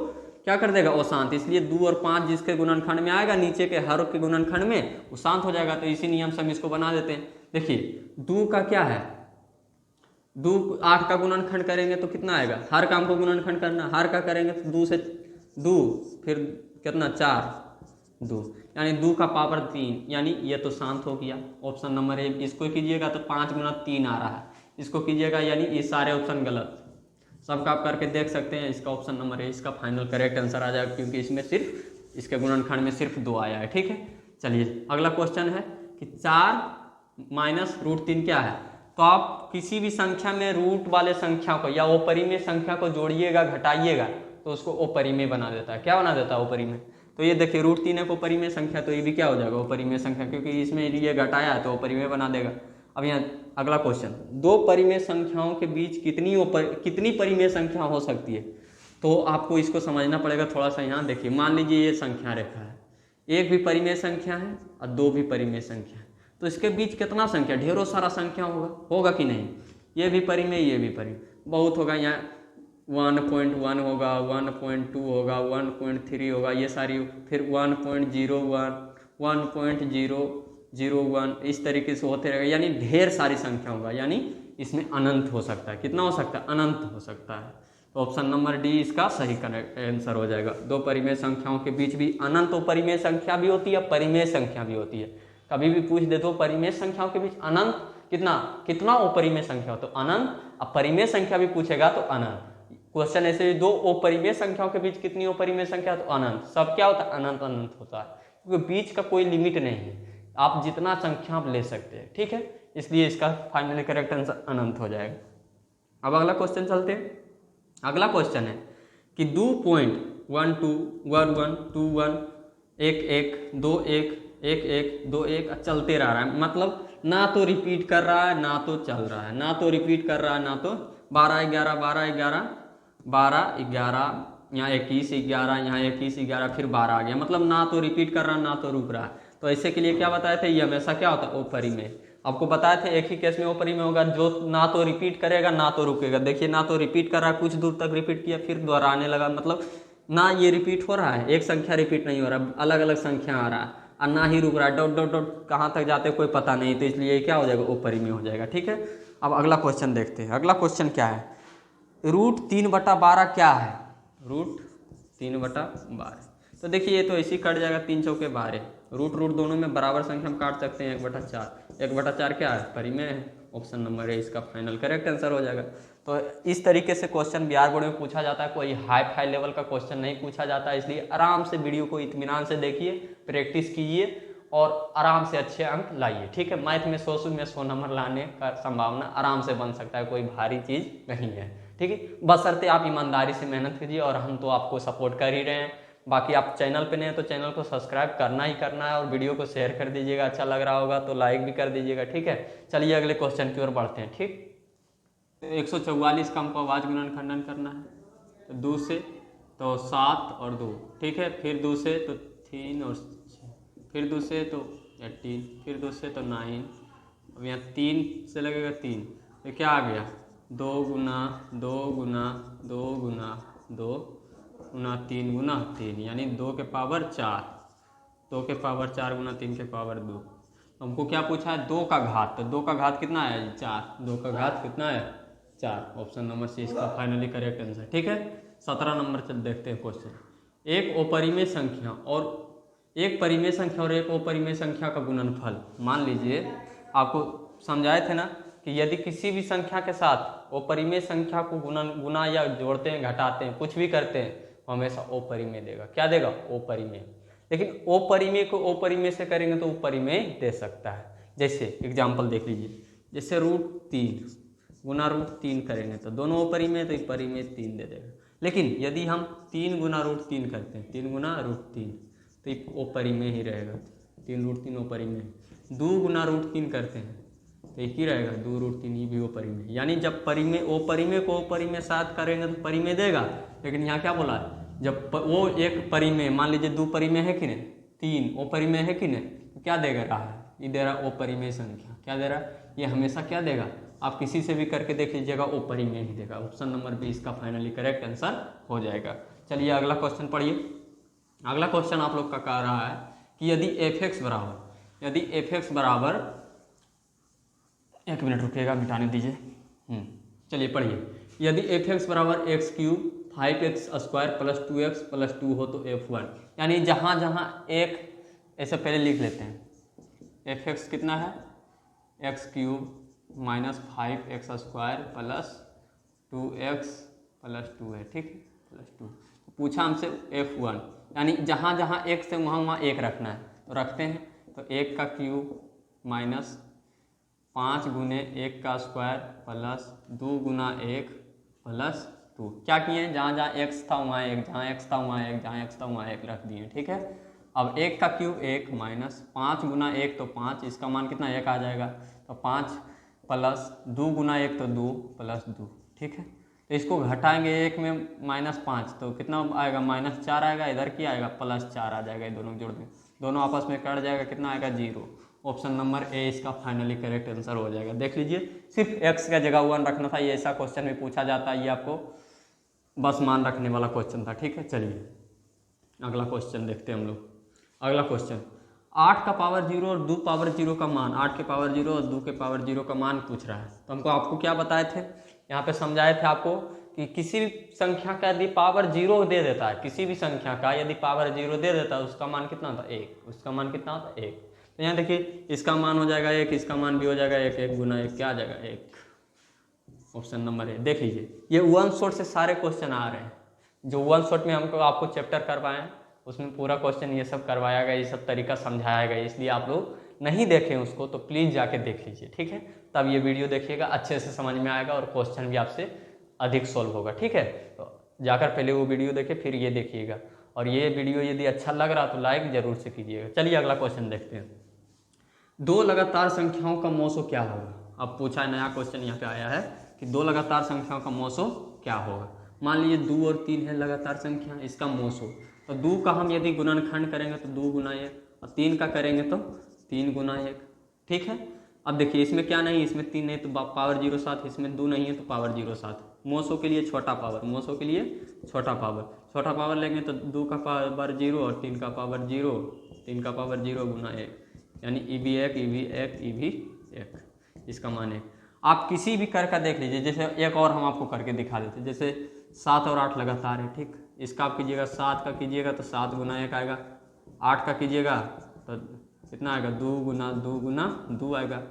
क्या कर देगा, अशांत। इसलिए 2 और 5 जिसके गुणनखंड में आएगा, नीचे के हर के गुणनखंड में वो शांत हो जाएगा। तो इसी नियम से हम इसको बना देते हैं। देखिए 2 का क्या है, 2 8 का गुणनखंड करेंगे तो कितना आएगा, हर का हमको गुणनखंड करना, हर का करेंगे तो 2 से 2 फिर कितना 4, 2, यानी 2 का पावर 3, यानी ये तो शांत हो गया। ऑप्शन नंबर ए इसको कीजिएगा तो 5 गुना 3 आ रहा है, इसको कीजिएगा यानी ये सारे ऑप्शन गलत, सबका आप करके देख सकते हैं। इसका ऑप्शन नंबर ए इसका फाइनल करेक्ट आंसर आ जाएगा, क्योंकि इसमें सिर्फ इसके गुणनखंड में सिर्फ 2 आया है। ठीक है, चलिए अगला क्वेश्चन है कि 4 माइनस रूट 3 क्या है। तो आप किसी भी संख्या में रूट वाले संख्या को या अपरिमेय संख्या को जोड़िएगा घटाइएगा तो उसको अपरिमेय बना देता है। क्या बना देता है? अपरिमेय। तो ये देखिए रूट 3 एक अपरिमेय संख्या, तो ये भी क्या हो जाएगा? अपरिमेय संख्या, क्योंकि इसमें ये घटाया है तो अपरिमेय बना देगा। अब यहाँ अगला क्वेश्चन, 2 परिमेय संख्याओं के बीच कितनी परिमेय संख्या हो सकती है। तो आपको इसको समझना पड़ेगा थोड़ा सा। यहाँ देखिए, मान लीजिए ये संख्या रेखा है, एक भी परिमेय संख्या है और 2 भी परिमेय संख्या है, तो इसके बीच कितना संख्या? ढेरों सारा संख्या होगा कि नहीं? ये भी परिमेय, ये भी परिमेय, बहुत होगा। यहाँ 1.1 होगा, 1.2 होगा, 1.3 होगा, ये सारी, फिर 1.01, 1.001, इस तरीके से होते रहेगा, यानी ढेर सारी संख्या होगा, यानी इसमें अनंत हो सकता है। कितना हो सकता है? अनंत हो सकता है। तो ऑप्शन नंबर डी इसका सही आंसर हो जाएगा। 2 परिमेय संख्याओं के बीच भी अनंत परिमेय संख्या भी होती है, परिमेय संख्या भी होती है। कभी भी पूछ दे तो परिमेय संख्याओं के बीच अनंत कितना अपरिमेय संख्या हो तो अनंत, अब परिमेय संख्या भी पूछेगा तो अनंत। क्वेश्चन ऐसे 2 अपरिमेय संख्याओं के बीच कितनी अपरिमेय संख्या तो अनंत, सब क्या होता है? अनंत अनंत होता है, क्योंकि बीच का कोई लिमिट नहीं है, आप जितना संख्या आप ले सकते हैं। ठीक है, इसलिए इसका फाइनली करेक्ट आंसर अनंत हो जाएगा। अब अगला क्वेश्चन चलते हैं। अगला क्वेश्चन है कि 2.121121 11 21 11 21 चलते रह रहा है, मतलब ना तो रिपीट कर रहा है ना तो चल रहा है, ना तो रिपीट कर रहा है ना तो 12 11 12 11 12 11, यहाँ 21 11, यहाँ 21 11, फिर 12 आ गया, मतलब ना तो रिपीट कर रहा है ना तो रुक रहा है। तो ऐसे के लिए क्या बताए थे? ये हमेशा क्या होता है? अपरिमेय। आपको बताए थे एक ही केस में अपरिमेय होगा, जो ना तो रिपीट करेगा ना तो रुकेगा। देखिए ना तो रिपीट कर रहा है, कुछ दूर तक रिपीट किया फिर दोहराने लगा, मतलब ना ये रिपीट हो रहा है, एक संख्या रिपीट नहीं हो रहा, अलग अलग संख्या आ रहा है, और ना ही रुक रहा है, डॉट डॉट डॉट कहाँ तक जाते कोई पता नहीं, तो इसलिए क्या हो जाएगा? अपरिमेय हो जाएगा। ठीक है, अब अगला क्वेश्चन देखते हैं। अगला क्वेश्चन क्या है? रूट 3/12 क्या है? रूट 3/12, तो देखिए ये तो ऐसे ही कट जाएगा, 3 चौके 12, रूट दोनों में बराबर संख्या हम काट सकते हैं। 1/4, 1/4 क्या है? परिमेय है। ऑप्शन नंबर ए इसका फाइनल करेक्ट आंसर हो जाएगा। तो इस तरीके से क्वेश्चन बिहार बोर्ड में पूछा जाता है, कोई हाई लेवल का क्वेश्चन नहीं पूछा जाता है, इसलिए आराम से वीडियो को इत्मीनान से देखिए, प्रैक्टिस कीजिए और आराम से अच्छे अंक लाइए। ठीक है, मैथ में 100 में 100 नंबर लाने का संभावना आराम से बन सकता है, कोई भारी चीज़ नहीं है। ठीक है, बशर्ते आप ईमानदारी से मेहनत कीजिए, और हम तो आपको सपोर्ट कर ही रहे हैं। बाकी आप चैनल पे नए हैं तो चैनल को सब्सक्राइब करना ही करना है, और वीडियो को शेयर कर दीजिएगा, अच्छा लग रहा होगा तो लाइक भी कर दीजिएगा। ठीक है, चलिए अगले क्वेश्चन की ओर बढ़ते हैं। ठीक, 144 का हमको अवाज गुणन खंडन करना है, तो 2 से तो 7 और 2, ठीक है, फिर 2 से तो 3 और 6, फिर 2 से तो 18, फिर 2 से तो 9, अब यहाँ 3 से लगेगा 3, तो क्या आ गया? 2 गुना 2 गुना 2 गुना 2 गुना 3 गुना 3, यानी 2 के पावर 4, 2 के पावर 4 गुना 3 के पावर 2। हमको क्या पूछा है? 2 का घात, तो 2 का घात कितना है? 4, 2 का घात कितना है? 4। ऑप्शन नंबर सी इसका फाइनली करेक्ट आंसर। ठीक है, 17 नंबर चल देखते हैं क्वेश्चन। एक अपरिमेय संख्या और एक परिमेय संख्या और एक अपरिमेय संख्या का गुणनफल। मान लीजिए आपको समझाए थे ना कि यदि किसी भी संख्या के साथ अपरिमेय संख्या को गुना या जोड़ते हैं, घटाते हैं, कुछ भी करते हैं, हमेशा अपरिमेय देगा। क्या देगा? अपरिमेय। लेकिन अपरिमेय को अपरिमेय से करेंगे तो अपरिमेय दे सकता है। जैसे एग्जाम्पल देख लीजिए, जैसे रूट 3 गुना रूट 3 करेंगे तो दोनों अपरिमेय, तो परिमेय 3 दे देगा। लेकिन यदि हम 3 गुना रूट 3 करते हैं, 3 गुना रूट 3, तो ये अपरिमेय ही रहेगा, 3 रूट 3 अपरिमेय। 2 गुना रूट 3 करते हैं तो एक ही रहेगा, 2 रूट 3, ये भी अपरिमेय। यानी जब परिमेय अपरिमेय को अपरिमेय साथ करेंगे तो परिमेय देगा। लेकिन यहाँ क्या बोला है? जब वो एक परिमेय, मान लीजिए 2 परिमेय है कि नहीं, 3 अपरिमेय है कि नहीं, तो क्या देगा रहा है? ये दे रहा अपरिमेय संख्या। क्या दे रहा है? ये हमेशा क्या देगा? आप किसी से भी करके देख लीजिएगा, अपरिमेय ही देगा। ऑप्शन नंबर बी इसका फाइनली करेक्ट आंसर हो जाएगा। चलिए अगला क्वेश्चन पढ़िए। अगला क्वेश्चन आप लोग का कह रहा है कि यदि एफ एक्स बराबर 1 मिनट रुकिएगा, मिटाने दीजिए। चलिए पढ़िए। यदि एफ एक्स बराबर x³ 5x² + 2x + 2 हो तो f1, यानी जहाँ जहाँ एक ऐसे पहले लिख लेते हैं। एफ एक्स कितना है, x cube minus 5x² plus 2x plus 2 है, ठीक है, प्लस 2। पूछा हमसे F1, यानी जहाँ जहाँ x है वहाँ वहाँ 1 रखना है, तो रखते हैं। तो 1 का क्यूब माइनस 5 गुने 1 का स्क्वायर प्लस 2 गुना 1 प्लस 2। क्या किए हैं, जहाँ जहाँ x था वहाँ 1, जहाँ x था वहाँ 1, जहाँ x था वहाँ 1 रख दिए, ठीक है। अब 1 का क्यूब 1 माइनस 5 गुना 1 तो 5, इसका मान कितना 1 आ जाएगा, तो 5 प्लस 2 गुना 1 तो 2 प्लस 2, ठीक है। तो इसको घटाएंगे 1 में -5 तो कितना आएगा, -4 आएगा, इधर क्या आएगा +4 आ जाएगा, दोनों जोड़ दें, दोनों आपस में कट जाएगा, कितना आएगा 0। ऑप्शन नंबर ए इसका फाइनली करेक्ट आंसर हो जाएगा। देख लीजिए, सिर्फ x का जगह 1 रखना था, ये ऐसा क्वेश्चन भी पूछा जाता है, ये आपको बस मान रखने वाला क्वेश्चन था, ठीक है। चलिए अगला क्वेश्चन देखते हैं हम लोग। अगला क्वेश्चन 8 का पावर 0 और 2 पावर 0 का मान, 8 के पावर 0 और 2 के पावर 0 का मान पूछ रहा है। तो हमको आपको क्या बताए थे, यहाँ पे समझाए थे आपको कि किसी भी संख्या का यदि पावर 0 दे देता है, किसी भी संख्या का यदि पावर 0 दे देता है, उसका मान कितना होता है 1, उसका मान कितना होता है 1। तो यहाँ देखिए, इसका मान हो जाएगा 1, इसका मान भी हो जाएगा 1, 1 गुना 1 क्या आ जाएगा 1। Option number A. देख लीजिए, ये वन शॉट से सारे क्वेश्चन आ रहे हैं, जो वन शॉट में हमको आपको चैप्टर करवाएं उसमें पूरा क्वेश्चन ये सब करवाया गया, ये सब तरीका समझाया गया। इसलिए आप लोग नहीं देखें उसको तो प्लीज़ जाके देख लीजिए, ठीक है। तब ये वीडियो देखिएगा, अच्छे से समझ में आएगा और क्वेश्चन भी आपसे अधिक सॉल्व होगा, ठीक है। तो जाकर पहले वो वीडियो देखिए, फिर ये देखिएगा, और ये वीडियो यदि अच्छा लग रहा तो लाइक जरूर से कीजिएगा। चलिए अगला क्वेश्चन देखते हैं। 2 लगातार संख्याओं का मौसो क्या होगा। अब पूछा है, नया क्वेश्चन यहाँ पे आया है कि 2 लगातार संख्याओं का मौसो क्या होगा। मान लीजिए 2 और 3 है लगातार संख्या, इसका मौसो, तो 2 का हम यदि गुणनखंड करेंगे तो 2 गुना 1, और 3 का करेंगे तो 3 गुना 1, ठीक है। अब देखिए, इसमें क्या नहीं, इसमें 3 नहीं तो पावर 0 7, इसमें 2 नहीं है तो पावर 0 7। मौसो के लिए छोटा पावर, मौसो के लिए छोटा पावर लेंगे तो 2 का पावर 0 और 3 का पावर 0, 3 का पावर 0 गुना 1, यानी EV1 EV1 EV1, इसका मान है। आप किसी भी कर का देख लीजिए, जैसे एक और हम आपको करके दिखा देते, जैसे 7 और 8 लगातार है, ठीक। इसका आप कीजिएगा, 7 का कीजिएगा तो 7 गुना 1 आएगा, 8 का कीजिएगा तो कितना आएगा 2 गुना 2 आएगा।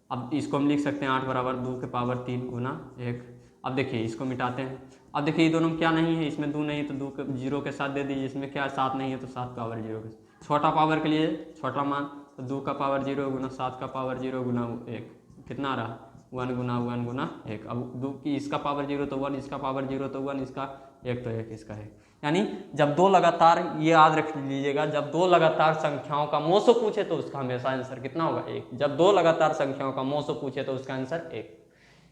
अब इसको हम लिख सकते हैं 8 बराबर 2 के पावर 3 गुना 1। अब देखिए इसको मिटाते हैं, अब देखिए ये दोनों क्या नहीं है, इसमें 2 नहीं है तो 2 के 0 के साथ दे दीजिए, इसमें क्या 7 नहीं है तो 7 पावर 0 के साथ। छोटा पावर के लिए छोटा मान, तो 2 का पावर 0 गुना 7 का पावर 0 गुना 1, कितना रहा 1 गुना 1 गुना 1। अब 2 की इसका पावर 0 तो 1, इसका पावर 0 तो 1, इसका 1 तो 1, इसका है। यानी जब 2 लगातार, ये याद रख लीजिएगा, जब 2 लगातार संख्याओं का मौसो पूछे तो उसका हमेशा आंसर कितना होगा 1। जब 2 लगातार संख्याओं का मौसो पूछे तो उसका आंसर 1,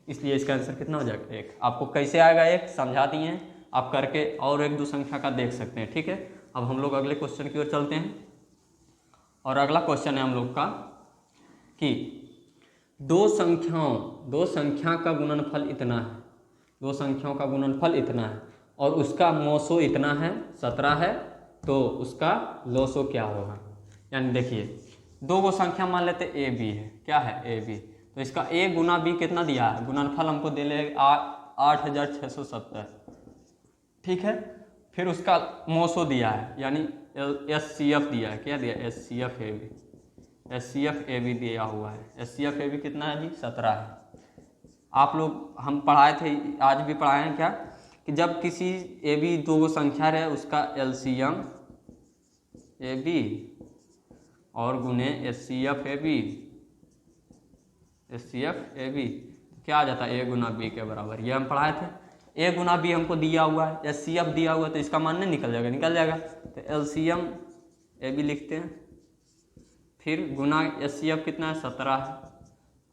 इसलिए इसका आंसर कितना हो जाएगा 1। आपको कैसे आएगा 1 समझा दिए हैं, आप करके और 1 2 संख्या का देख सकते हैं, ठीक है। अब हम लोग अगले क्वेश्चन की ओर चलते हैं, और अगला क्वेश्चन है हम लोग का कि 2 संख्या का गुणनफल इतना है, 2 संख्याओं का गुणनफल इतना है और उसका मौसो इतना है 17 है, तो उसका लौसो क्या होगा। यानी देखिए 2 को संख्या मान लेते ए बी है, क्या है ए बी, तो इसका a गुना बी कितना दिया है, गुणनफल हमको दे ले 8670, ठीक है। फिर उसका मौसो दिया है, यानी SCF दिया है, क्या दिया SCF ए बी दिया हुआ है। SCF ए बी कितना है जी 17 है। आप लोग हम पढ़ाए थे, आज भी पढ़ाए हैं क्या, कि जब किसी ए बी 2 संख्या रहे उसका LCM ए बी और गुने SCF ए बी क्या आ जाता है a गुना बी के बराबर, ये हम पढ़ाए थे। a गुना बी हमको दिया हुआ है, SCF दिया हुआ है, तो इसका मान नहीं निकल जाएगा, तो LCM ए बी लिखते हैं, फिर गुना SCF कितना है 17 है,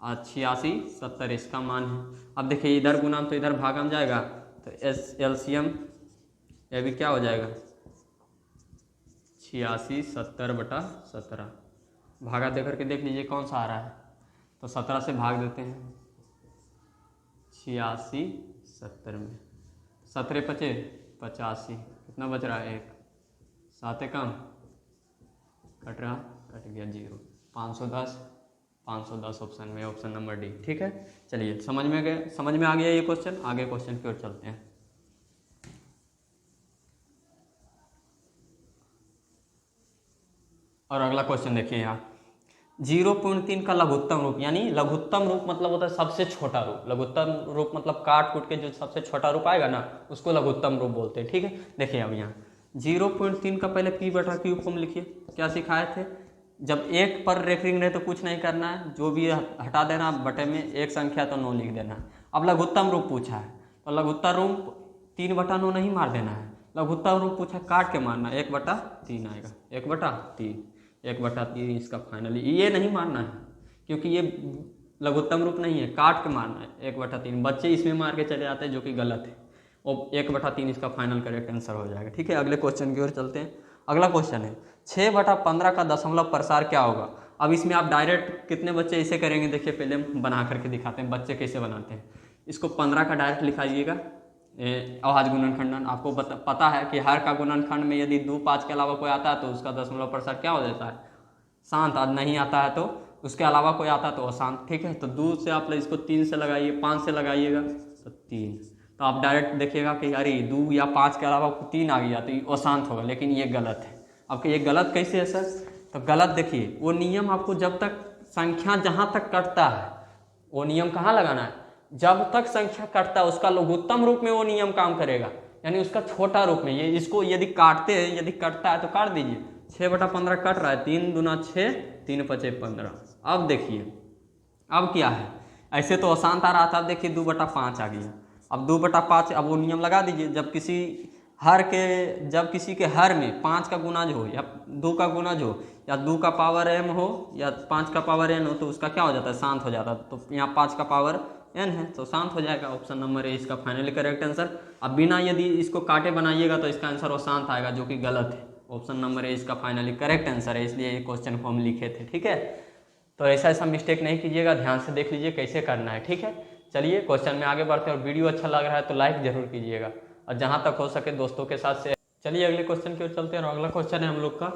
86 70 इसका मान है। अब देखिए इधर गुना तो इधर भागम जाएगा, तो LCM ए बी क्या हो जाएगा 86 70/17। भागा दे करके देख लीजिए कौन सा आ रहा है, तो 17 से भाग देते हैं 86 70 में, 17 पचे 85, कितना बच रहा है 1, 7 कम कट गया 0, 510 ऑप्शन में, ऑप्शन नंबर डी, ठीक है। चलिए समझ में आ गया ये क्वेश्चन। आगे क्वेश्चन की ओर चलते हैं। और अगला क्वेश्चन देखिए यहाँ 0.3 का लघुत्तम रूप, यानी लघुत्तम रूप मतलब होता है सबसे छोटा रूप। लघुत्तम रूप मतलब काट कूट के जो सबसे छोटा रूप आएगा ना, उसको लघुत्तम रूप बोलते हैं। ठीक है, देखिए अब यहाँ 0.3 का पहले p/q फॉर्म लिखिए। क्या सिखाए थे, जब एक पर रेफरिंग रहे तो कुछ नहीं करना है, जो भी हटा देना बटे में, एक संख्या तो 9 लिख देना है। अब लघुत्तम रूप पूछा है तो लघुत्तम रूप 3/9 नहीं मार देना है, लघुत्तम रूप पूछा काट के मारना, 1/3 आएगा, 1/3, 1/3 इसका फाइनली ये नहीं मारना है क्योंकि ये लघुत्तम रूप नहीं है, काट के मारना है 1/3। बच्चे इसमें मार के चले जाते हैं जो कि गलत है, और 1/3 इसका फाइनल करेक्ट आंसर हो जाएगा। ठीक है, अगले क्वेश्चन की ओर चलते हैं। अगला क्वेश्चन है 6/15 का दशमलव प्रसार क्या होगा। अब इसमें आप डायरेक्ट कितने बच्चे इसे करेंगे, देखिए पहले हम बना करके दिखाते हैं बच्चे कैसे बनाते हैं। इसको 15 का डायरेक्ट लिखाइएगा, अभाज्य गुणनखंडन। आपको पता है कि हर का गुणनखंड में यदि 2 5 के अलावा कोई आता है तो उसका दशमलव प्रसार क्या हो जाता है, शांत। आज नहीं आता है तो उसके अलावा कोई आता है तो अशांत। ठीक है, तो 2 से आप इसको 3 से लगाइए, 5 से लगाइएगा तो 3, तो आप डायरेक्ट देखिएगा कि अरे 2 या 5 के अलावा 3 आ गया तो ये अशांत होगा, लेकिन ये गलत है। आपके ये गलत कैसे है सर, तो गलत देखिए वो नियम आपको जब तक संख्या जहाँ तक कटता है वो नियम कहाँ लगाना है, जब तक संख्या कटता है उसका लघुत्तम रूप में वो नियम काम करेगा, यानी उसका छोटा रूप में। ये इसको यदि काटते हैं, यदि कटता है तो काट दीजिए, 6/15 कट रहा है, 3 दूना 6, 3 5 15। अब देखिए अब क्या है, ऐसे तो अशांत आ रहा था, अब देखिए 2/5 आ गया। अब 2/5, अब वो नियम लगा दीजिए, जब किसी के हर में 5 का गुणाज हो या 2 का गुणाज हो या 2 का पावर m हो या 5 का पावर n हो तो उसका क्या हो जाता है, शांत हो जाता है। तो यहाँ 5 का पावर n है तो शांत हो जाएगा। ऑप्शन नंबर ए इसका फाइनली करेक्ट आंसर। अब बिना यदि इसको काटे बनाइएगा तो इसका आंसर वो शांत आएगा, जो कि गलत है। ऑप्शन नंबर ए इसका फाइनली करेक्ट आंसर है, इसलिए ये क्वेश्चन को हम लिखे थे। ठीक है, तो ऐसा मिस्टेक नहीं कीजिएगा, ध्यान से देख लीजिए कैसे करना है। ठीक है, चलिए क्वेश्चन में आगे बढ़ते हैं, और वीडियो अच्छा लग रहा है तो लाइक जरूर कीजिएगा, और जहाँ तक हो सके दोस्तों के साथ शेयर। चलिए अगले क्वेश्चन की ओर चलते हैं, और अगला क्वेश्चन है हम लोग का,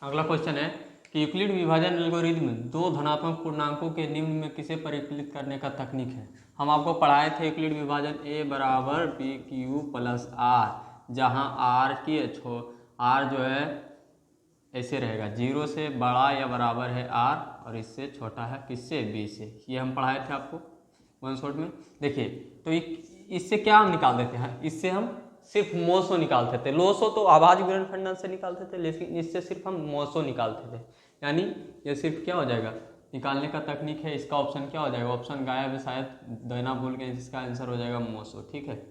अगला क्वेश्चन है कि यूक्लिड विभाजन एल्गोरिथम 2 धनात्मक पूर्णांकों के निम्न में किसे परिकलित करने का तकनीक है। हम आपको पढ़ाए थे यूक्लिड विभाजन a = bq + r, जहाँ r जो है ऐसे रहेगा, 0 से बड़ा या बराबर है r, और इससे छोटा है किससे, b से। ये हम पढ़ाए थे आपको वन शॉट में। देखिए तो इससे क्या हम निकाल देते हैं, इससे हम सिर्फ मोसो निकालते थे, लोसो तो अभाज्य गुणनखंडन से निकालते थे, लेकिन इससे सिर्फ हम मोसो निकालते थे। यानी ये सिर्फ क्या हो जाएगा, निकालने का तकनीक है। इसका ऑप्शन क्या हो जाएगा, ऑप्शन गायब है शायद, देना भूल गए, इसका आंसर हो जाएगा मोसो। ठीक है,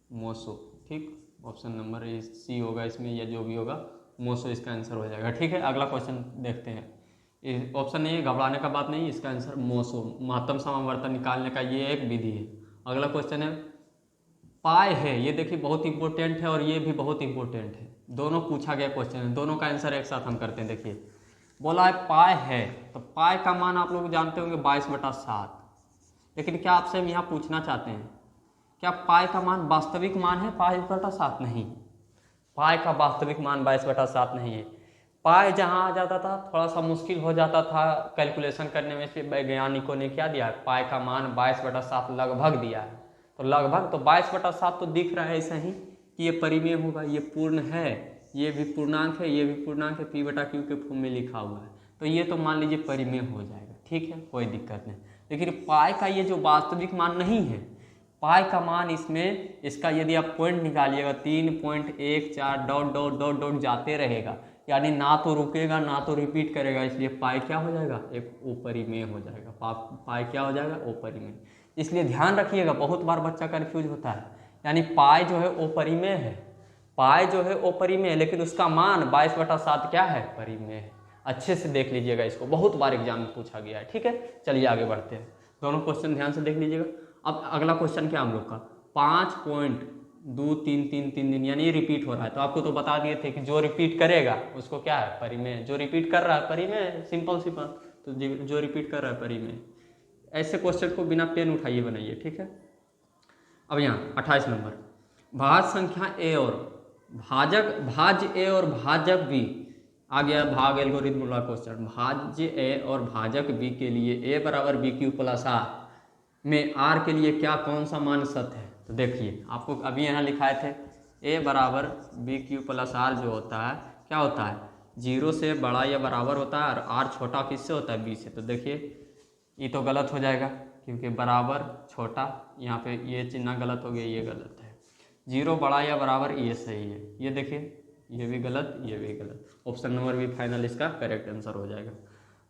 मोसो। ठीक, ऑप्शन नंबर सी होगा इसमें, या जो भी होगा मोसो इसका आंसर हो जाएगा। ठीक है, अगला क्वेश्चन देखते हैं। ऑप्शन नहीं है, घबराने का बात नहीं, इसका आंसर मोसो, महत्तम समावर्तन निकालने का ये एक विधि है। अगला क्वेश्चन है पाई है, ये देखिए बहुत इंपॉर्टेंट है और ये भी बहुत इंपॉर्टेंट है, दोनों पूछा गया क्वेश्चन है, दोनों का आंसर एक साथ हम करते हैं। देखिए बोला है पाई है, तो पाई का मान आप लोग जानते होंगे 22/7, लेकिन क्या आपसे हम यहाँ पूछना चाहते हैं, क्या पाई का मान वास्तविक मान है 22/7? नहीं, पाई का वास्तविक मान 22/7 नहीं है। पाई जहाँ आ जाता था थोड़ा सा मुश्किल हो जाता था कैलकुलेशन करने में, इसलिए वैज्ञानिकों ने क्या दिया है, पाई का मान 22/7 लगभग दिया है। तो लगभग तो 22/7 तो दिख रहा है ऐसा ही कि ये परिमेय होगा, ये पूर्ण है, ये भी पूर्णांक है, ये भी पूर्णांक है, p/q के फॉर्म में लिखा हुआ है, तो ये तो मान लीजिए परिमेय हो जाएगा। ठीक है, कोई दिक्कत नहीं। लेकिन पाई का ये जो वास्तविक मान नहीं है, पाई का मान इसमें, इसका यदि आप पॉइंट निकालिएगा 3.14 डॉट डॉट डॉट डॉट जाते रहेगा, यानी ना तो रुकेगा ना तो रिपीट करेगा, इसलिए पाई क्या हो जाएगा, एक अपरिमेय हो जाएगा। पाई क्या हो जाएगा, अपरिमेय। इसलिए ध्यान रखिएगा, बहुत बार बच्चा कंफ्यूज होता है, यानी पाई जो है अपरिमेय है, पाई जो है अपरिमेय है, लेकिन उसका मान 22/7 क्या है, परिमेय है। अच्छे से देख लीजिएगा, इसको बहुत बार एग्जाम में पूछा गया है। ठीक है, चलिए आगे बढ़ते हैं, दोनों क्वेश्चन ध्यान से देख लीजिएगा। अब अगला क्वेश्चन क्या हम लोग का 5.2333 दिन, यानी ये रिपीट हो रहा है, तो आपको तो बता दिए थे कि जो रिपीट करेगा उसको क्या है, परिमेय। जो रिपीट कर रहा है परिमेय, सिंपल सी बात, तो जो रिपीट कर रहा है परिमेय। ऐसे क्वेश्चन को बिना पेन उठाइए बनाइए। ठीक है, अब यहाँ 28 नंबर, भाज्य संख्या ए और भाज्य ए और भाजक बी, आ गया भाग एल्गोरिथम वाला क्वेश्चन। भाज्य ए और भाजक बी के लिए a = bq + r में r के लिए क्या कौन सा मान सत्य है। तो देखिए आपको अभी यहाँ लिखाए थे a = bq + r जो होता है क्या होता है, 0 से बड़ा या बराबर होता है और r छोटा किससे होता है, b से। तो देखिए ये तो गलत हो जाएगा क्योंकि बराबर छोटा, यहाँ पे ये चिन्ह गलत हो गया, ये गलत है। 0 बड़ा या बराबर ये सही है, ये देखिए ये भी गलत, ये भी गलत। ऑप्शन नंबर बी फाइनल इसका करेक्ट आंसर हो जाएगा।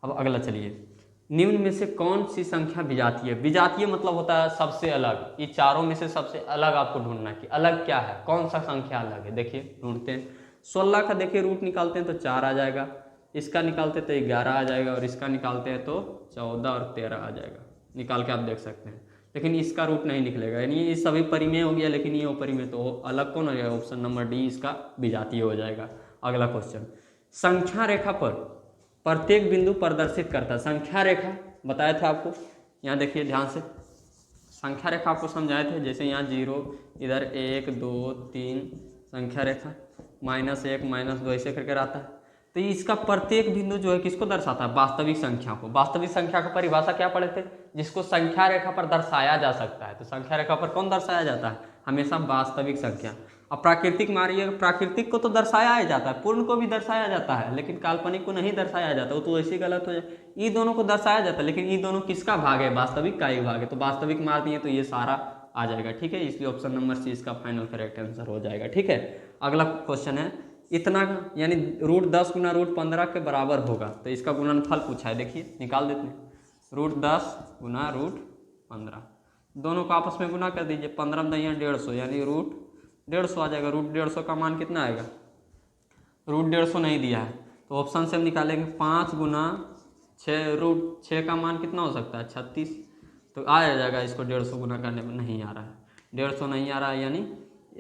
अब अगला चलिए, निम्न में से कौन सी संख्या विजातीय? विजातीय मतलब होता है सबसे अलग। ये चारों में से सबसे अलग आपको ढूंढना है कि अलग क्या है, कौन सा संख्या अलग है। देखिए ढूंढते हैं, 16 का देखिए रूट निकालते हैं तो 4 आ जाएगा, इसका निकालते तो 11 आ जाएगा, और इसका निकालते हैं तो 14 और 13 आ जाएगा। निकाल के आप देख सकते हैं, लेकिन इसका रूट नहीं निकलेगा, यानी ये सभी परिमेय हो गया, लेकिन ये अपरिमेय, तो अलग कौन हो जाएगा? ऑप्शन नंबर डी इसका विजातीय हो जाएगा। अगला क्वेश्चन, संख्या रेखा पर प्रत्येक बिंदु प्रदर्शित करता है। संख्या रेखा बताया था आपको, यहाँ देखिए ध्यान से, संख्या रेखा आपको समझाए थे, जैसे यहाँ 0, इधर 1 2 3 संख्या रेखा, -1 -2 ऐसे करके आता है। तो इसका प्रत्येक बिंदु जो है किसको दर्शाता है? वास्तविक संख्या को। वास्तविक संख्या का परिभाषा क्या पढ़े थे? जिसको संख्या रेखा पर दर्शाया जा सकता है। तो संख्या रेखा पर कौन दर्शाया जाता है? हमेशा वास्तविक संख्या। अब प्राकृतिक मारिए, प्राकृतिक को तो दर्शाया ही जाता है, पूर्ण को भी दर्शाया जाता है, लेकिन काल्पनिक को नहीं दर्शाया जाता, वो तो ऐसे गलत हो जाए। ये दोनों को दर्शाया जाता है, लेकिन ये दोनों किसका भाग है? वास्तविक का ही भाग है। तो वास्तविक मार दिए तो ये सारा आ जाएगा, ठीक है। इसलिए ऑप्शन नंबर सी इसका फाइनल करेक्ट आंसर हो जाएगा, ठीक है। अगला क्वेश्चन है, इतना का यानी √10 गुना √15 के बराबर होगा, तो इसका गुणनफल पूछा है। देखिए निकाल देते हैं, √10 गुना √15 दोनों को आपस में गुना कर दीजिए, 15 में 150 यानी √150 आ जाएगा। √150 का मान कितना आएगा? √150 नहीं दिया है तो ऑप्शन से हम निकालेंगे 5 गुना 6, √6 का मान कितना हो सकता है? 36। तो आ जाएगा, इसको 150 गुना करने में नहीं आ रहा है, 150 नहीं आ रहा है, यानी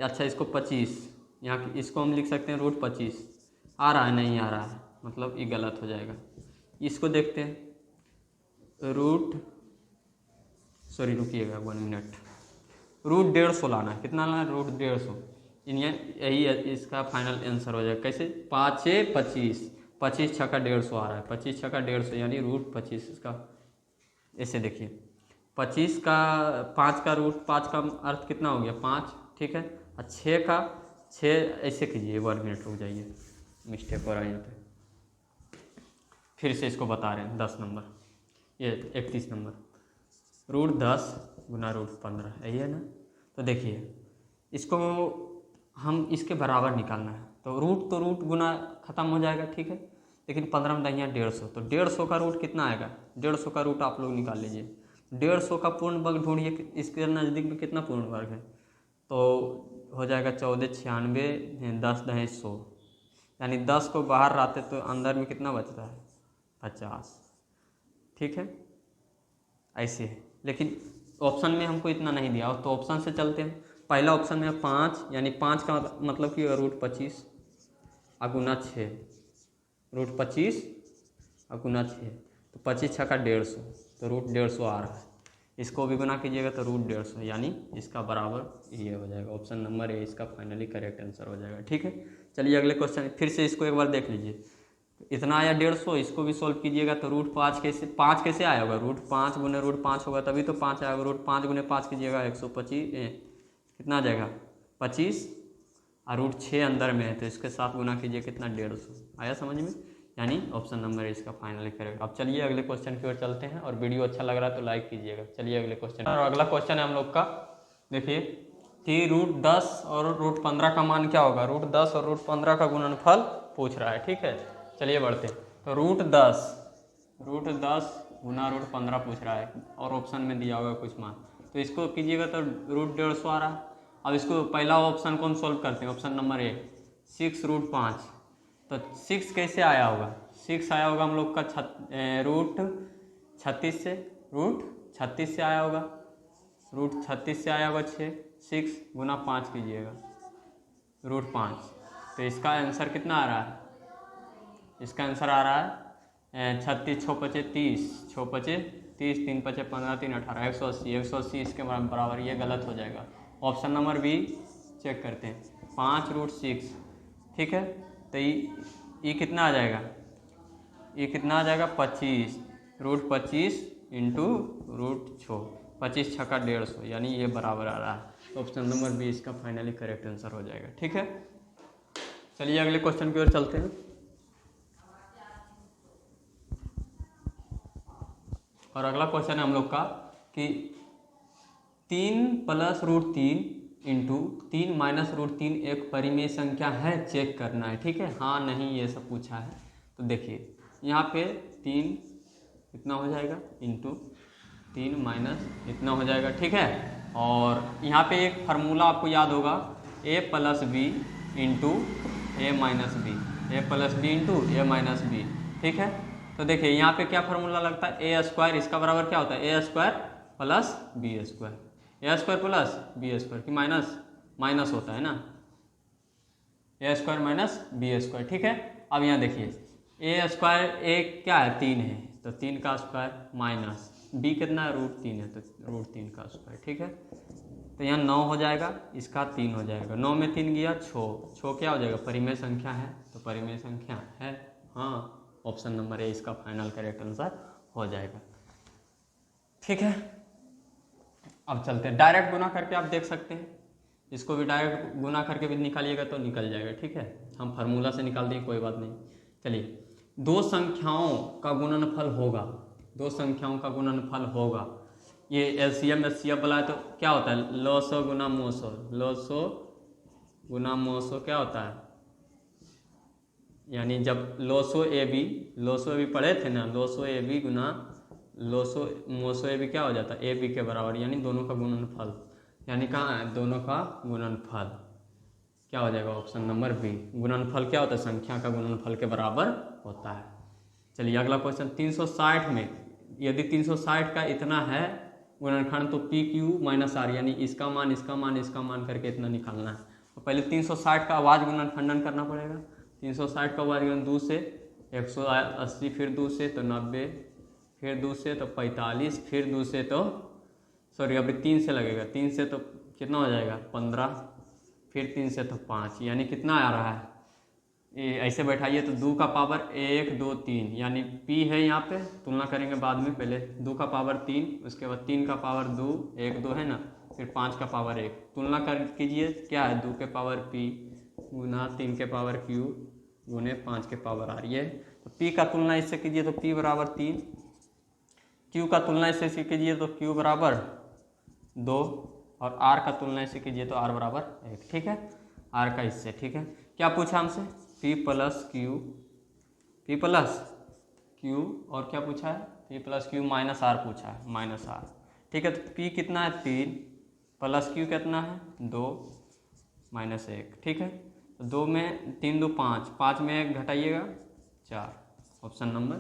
अच्छा इसको 25, यहाँ इसको हम लिख सकते हैं √25 आ रहा है, नहीं आ रहा है, मतलब ये गलत हो जाएगा। इसको देखते हैं, रुकिएगा 1 मिनट, √150 लाना है, कितना लाना है? √150, यही इसका फाइनल आंसर हो जाएगा। कैसे? 5 6 25, 25 6 का 150 आ रहा है, 25 6 का 150 यानी √25 इसका। ऐसे देखिए 25 का 5 का √5 का अर्थ कितना हो गया? 5, ठीक है। और 6 का 6 ऐसे कीजिए, 1 मिनट रुक जाइए, मिस्टेक हो रहा है यहाँ पे, फिर से इसको बता रहे हैं। 10 नंबर, ये 31 नंबर, √10 गुना √15 यही है ना। तो देखिए इसको हम इसके बराबर निकालना है, तो रूट गुना खत्म हो जाएगा, ठीक है। लेकिन 15 में 150, तो 150 का रूट कितना आएगा? 150 का रूट आप लोग निकाल लीजिए। 150 का पूर्ण वर्ग ढूंढिए, इसके नज़दीक में कितना पूर्ण वर्ग है? तो हो जाएगा 14 96, 10 10 100, यानी 10 को बाहर लाते तो अंदर में कितना बचता है? 50, ठीक है। ऐसे है, लेकिन ऑप्शन में हमको इतना नहीं दिया, तो ऑप्शन से चलते हैं। पहला ऑप्शन में 5, यानी 5 का मतलब कि √25 गुना 6, √25 गुना 6, तो 25 6 का 150, तो √150 आ रहा है। इसको भी गुना कीजिएगा तो √150, यानी इसका बराबर ये हो जाएगा। ऑप्शन नंबर ए इसका फाइनली करेक्ट आंसर हो जाएगा, ठीक है। चलिए अगले क्वेश्चन, फिर से इसको एक बार देख लीजिए। इतना आया 150, इसको भी सोल्व कीजिएगा तो √5 कैसे आया होगा? √5 गुने √5 होगा तभी तो 5 आएगा। √5 गुने 5 कीजिएगा 125, कितना आ जाएगा? 25, और √6 अंदर में है तो इसके साथ गुना कीजिए, कितना? 150 आया समझ में, यानी ऑप्शन नंबर इसका फाइनली करेक्ट। अब चलिए अगले क्वेश्चन की ओर चलते हैं, और वीडियो अच्छा लग रहा है तो लाइक कीजिएगा। चलिए अगले क्वेश्चन, और अगला क्वेश्चन है हम लोग का, देखिए कि √10 और √15 का मान क्या होगा? √10 और √15 का गुणनफल पूछ रहा है, ठीक है। चलिए बढ़ते हैं, तो √10 गुना √15 पूछ रहा है, और ऑप्शन में दिया होगा कुछ मान, तो इसको कीजिएगा तो √150 आ रहा है। अब इसको पहला ऑप्शन कौन सोल्व करते हैं? ऑप्शन नंबर ए, 6 √5, तो 6 कैसे आया होगा? 6 आया होगा हम लोग का √36 से आया होगा, √36 से आया होगा 6 गुना 5 कीजिएगा √5, तो इसका आंसर कितना आ रहा है? इसका आंसर आ रहा है 36 6 5 30, 6 5 30, 3 5 15 3 18, 180 इसके बराबर, ये गलत हो जाएगा। ऑप्शन नंबर बी चेक करते हैं, 5 √6, ठीक है। तो ये कितना आ जाएगा? ये कितना आ जाएगा? 25, √25 इंटू √6, 25 6 का 150, यानी ये बराबर आ रहा है। ऑप्शन नंबर बी इसका फाइनली करेक्ट आंसर हो जाएगा, ठीक है। चलिए अगले क्वेश्चन की ओर चलते हैं। और अगला क्वेश्चन है हम लोग का कि 3 + √3 इंटू 3 - √3 एक परिमेय संख्या है, चेक करना है। ठीक है, हाँ नहीं ये सब पूछा है। तो देखिए यहाँ पे 3 इतना हो जाएगा इंटू 3 माइनस इतना हो जाएगा। ठीक है, और यहाँ पे एक फार्मूला आपको याद होगा, a + b into a minus B, a + b into a minus B. ठीक है, तो देखिए यहाँ पे क्या फार्मूला लगता है, a² इसका बराबर क्या होता है, a² + b², a² + b² की माइनस होता है ना, a² - b²। ठीक है, अब यहाँ देखिए a² एक क्या है 3 है, तो 3 का स्क्वायर माइनस b कितना है √3 है, तो √3 का स्क्वायर। ठीक है, तो यहाँ 9 हो जाएगा, इसका 3 हो जाएगा, 9 में 3 गया 6 क्या हो जाएगा, परिमेय संख्या है, तो परिमेय संख्या है। हाँ, ऑप्शन नंबर ए इसका फाइनल करेक्ट आंसर हो जाएगा। ठीक है, अब चलते हैं, डायरेक्ट गुना करके आप देख सकते हैं, इसको भी डायरेक्ट गुना करके भी निकालिएगा तो निकल जाएगा। ठीक है, हम फार्मूला से निकाल देंगे, कोई बात नहीं। चलिए, दो संख्याओं का गुणनफल होगा, दो संख्याओं का गुणनफल होगा, ये एलसीएम एचसीएफ वाला है, तो क्या होता है, लॉसो गुना मोसो, लॉसो गुना मोसो क्या होता है, यानी जब लॉसो ए बी पढ़े थे ना, लॉसो ए बी गुना लॉसो मोसो ए बी क्या हो जाता है, ए बी के बराबर, यानी दोनों का गुणनफल, यानी कहाँ है, दोनों का गुणनफल क्या हो जाएगा, ऑप्शन नंबर बी। गुणनफल क्या होता है, संख्या का गुणनफल के बराबर होता है। चलिए अगला क्वेश्चन, 360 में यदि 360 का इतना है गुणनखंड, तो पी क्यू माइनस आर, यानी इसका मान इसका मान इसका मान करके इतना निकालना है। तो पहले 360 का आवाज गुणनखंडन करना पड़ेगा, 360 का आवाज गुणन 2 से 180, फिर 2 से तो 90, फिर 2 से तो 45, फिर 2 से तो सॉरी अभी 3 से लगेगा, 3 से तो कितना हो जाएगा 15, फिर 3 से तो 5, यानी कितना आ रहा है, ये ऐसे बैठाइए तो 2 का पावर 1 2 3, यानी p है यहाँ पे, तुलना करेंगे बाद में, पहले 2 का पावर 3, उसके बाद 3 का पावर 2, 1 2 है ना, फिर 5 का पावर 1, तुलना कर कीजिए क्या है, 2 के पावर p गुना 3 के पावर q गुने 5 के पावर r, ये तो p का तुलना इससे कीजिए तो p बराबर 3, q का तुलना इससे कीजिए तो q बराबर 2, और r का तुलना इससे कीजिए तो r बराबर 1। ठीक है, r का इससे। ठीक है, क्या पूछा हमसे, p + q और क्या पूछा है, p + q माइनस r पूछा है, माइनस r। ठीक है, तो p कितना है 3 + q कितना है 2 माइनस 1। ठीक है, तो 2 में 3 2 5, 5 में 1 घटाइएगा 4, option number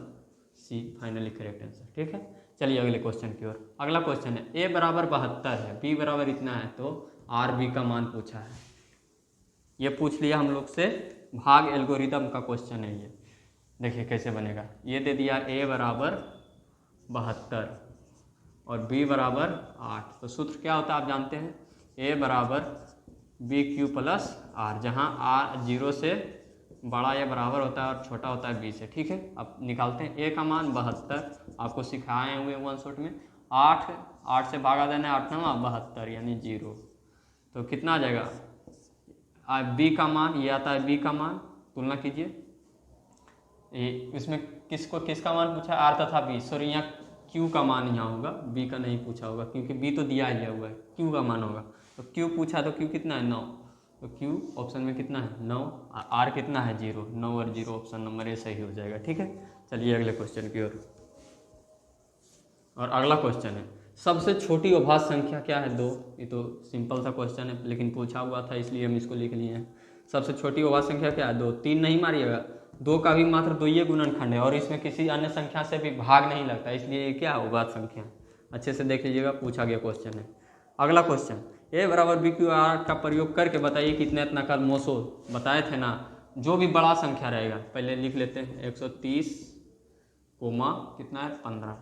C finally correct answer. ठीक है, चलिए अगले क्वेश्चन की ओर। अगला क्वेश्चन है, a बराबर 72 है, b बराबर इतना है, तो आर बी का मान पूछा है। ये पूछ लिया हम लोग से, भाग एल्गोरिदम का क्वेश्चन है ये। देखिए कैसे बनेगा, ये दे दिया a बराबर 72 और b बराबर 8, तो सूत्र क्या होता है आप जानते हैं, a बराबर BQ + r, जहाँ r 0 से बड़ा या बराबर होता है और छोटा होता है b से। ठीक है, अब निकालते हैं, a का मान 72, आपको सिखाए हुए वन शॉट में, 8 से भागा देना है, 8 9 72, यानी 0, तो कितना आ जाएगा, b का मान, ये आता है b का मान, तुलना कीजिए, इसमें किसका मान पूछा है, r तथा b, सॉरी यहाँ q का मान यहाँ होगा, b का नहीं पूछा होगा, क्योंकि b तो दिया ही हुआ है, q का मान होगा, तो q पूछा तो q कितना है 9, तो q ऑप्शन में कितना है 9, r कितना है 0, 9 और 0, ऑप्शन नंबर ए सही हो जाएगा। ठीक है, चलिए अगले क्वेश्चन की ओर। और अगला क्वेश्चन है, सबसे छोटी अभाज्य संख्या क्या है 2, ये तो सिंपल सा क्वेश्चन है, लेकिन पूछा हुआ था इसलिए हम इसको लिख लिए हैं। सबसे छोटी अभाज्य संख्या क्या है 2, 3 नहीं मारिएगा, 2 का भी मात्र 2 ही गुणनखंड है और इसमें किसी अन्य संख्या से भी भाग नहीं लगता, इसलिए ये क्या है अभाज्य संख्या। अच्छे से देख लीजिएगा, पूछा गया क्वेश्चन है। अगला क्वेश्चन, a बराबर BQ r का प्रयोग करके बताइए कितने इतना का मोसो, बताए थे ना, जो भी बड़ा संख्या रहेगा, पहले लिख लेते हैं 130 कितना है 15।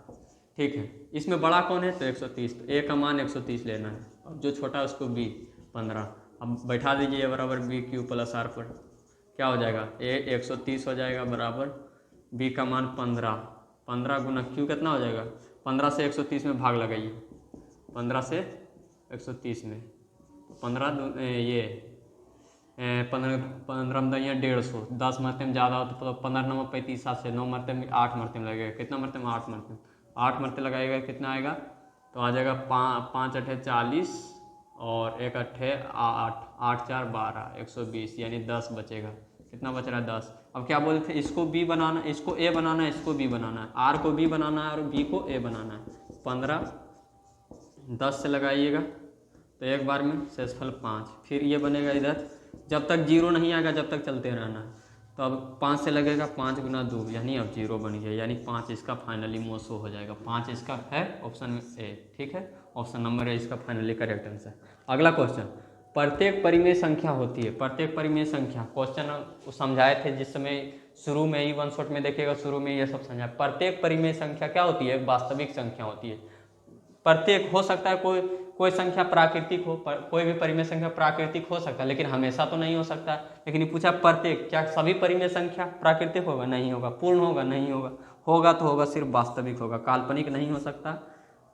ठीक है, इसमें बड़ा कौन है तो 130, तो a का मान 130 लेना है, अब जो छोटा है उसको b 15, अब बैठा दीजिए a बराबर BQ + r पर, क्या हो जाएगा, a 130 हो जाएगा बराबर b का मान 15 गुना q कितना हो जाएगा, 15 से 130 में भाग लगाइए, 15 से 130 में, 15 ये 15 में 150, 10 मरते में ज़्यादा हो तो 15 9 35 7 से 9 मरते में 8 मरते में लगेगा, कितना मरते में 8 मरते में, 8 मरते लगाइएगा कितना आएगा, तो आ जाएगा 5 अठे 40 और 1 अठे 8, 8 4 12, 120 यानी 10 बचेगा। कितना बच रहा है 10। अब क्या बोले थे, इसको बी बनाना, इसको ए बनाना है, इसको बी बनाना है, आर को बी बनाना है और बी को ए बनाना है। 15 10 से लगाइएगा तो एक बार में शेषफल 5, फिर ये बनेगा इधर, जब तक 0 नहीं आएगा जब तक चलते रहना है। तो अब 5 से लगेगा, 5 गुना 2 यानी अब 0 बन गया, यानी 5 इसका फाइनली मोसो हो जाएगा। 5 इसका है ऑप्शन ए, ठीक है, ऑप्शन नंबर ए इसका फाइनली करेक्ट आंसर। अगला क्वेश्चन, प्रत्येक परिमेय संख्या होती है, प्रत्येक परिमेय संख्या क्वेश्चन समझाए थे जिस समय शुरू में ही वन शॉट में देखिएगा, शुरू में ये सब समझाया। प्रत्येक परिमेय संख्या क्या होती है, वास्तविक संख्या होती है। प्रत्येक हो सकता है कोई संख्या प्राकृतिक हो, कोई भी परिमेय संख्या प्राकृतिक हो सकता है, लेकिन हमेशा तो नहीं हो सकता। लेकिन ये पूछा प्रत्येक, क्या सभी परिमेय संख्या प्राकृतिक होगा, नहीं होगा। पूर्ण होगा, नहीं होगा। होगा तो होगा सिर्फ वास्तविक होगा, काल्पनिक नहीं हो सकता।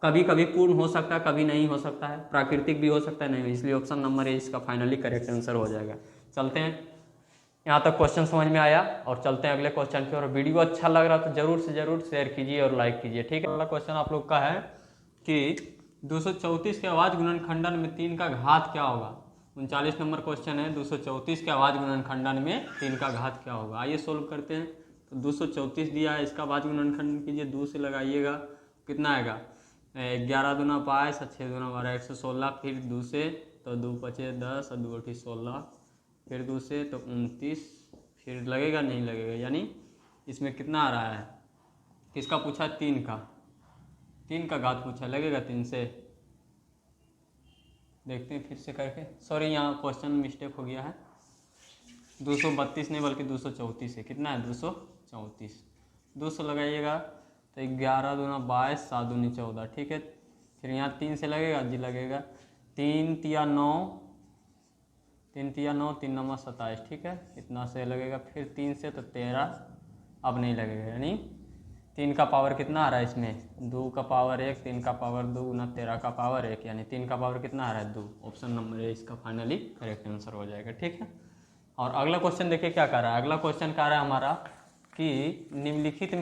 कभी कभी पूर्ण हो सकता है, कभी नहीं हो सकता है, प्राकृतिक भी हो सकता है, नहीं। इसलिए ऑप्शन नंबर ए इसका फाइनली करेक्ट आंसर हो जाएगा। चलते हैं, यहाँ तक क्वेश्चन समझ में आया और चलते हैं अगले क्वेश्चन की ओर। वीडियो अच्छा लग रहा तो जरूर से जरूर शेयर कीजिए और लाइक कीजिए, ठीक है। अगला क्वेश्चन आप लोग का है कि 234 के अभाज्य गुणनखंडन में 3 का घात क्या होगा। 39 नंबर क्वेश्चन है, 234 के अभाज्य गुणनखंडन में 3 का घात क्या होगा। आइए सोल्व करते हैं। तो 234 दिया है, इसका अभाज्य गुणनखंडन कीजिए, 2 से लगाइएगा, कितना आएगा 11 दूना 22 और 6 दूना 12, 116। फिर 2 से तो 2 पचे 10 और 2 16, फिर 2 से तो 29, फिर लगेगा नहीं लगेगा, यानी इसमें कितना आ रहा है, किसका पूछा, 3 का घात पूछा, लगेगा 3 से। देखते हैं फिर से करके, सॉरी यहाँ क्वेश्चन मिस्टेक हो गया है। 232 नहीं बल्कि 234 है, कितना है 234। 200 लगाइएगा तो 11 दूना 22, 7 दूनी 14, ठीक है। फिर यहाँ 3 से लगेगा जी, लगेगा 3 तिया 9, 3 तिया 9, 3 नंबर 27, ठीक है। इतना से लगेगा, फिर 3 से तो 13, अब नहीं लगेगा, यानी 3 का पावर कितना आ रहा है इसमें, 2 का पावर 1, 3 का पावर 2 गुना 13 का पावर 1, यानी 3 का पावर कितना आ रहा है 2। ऑप्शन नंबर ए इसका फाइनली करेक्ट आंसर हो जाएगा, ठीक है। और अगला क्वेश्चन देखिए क्या कर रहा है। अगला क्वेश्चन कह रहा है हमारा कि निम्नलिखित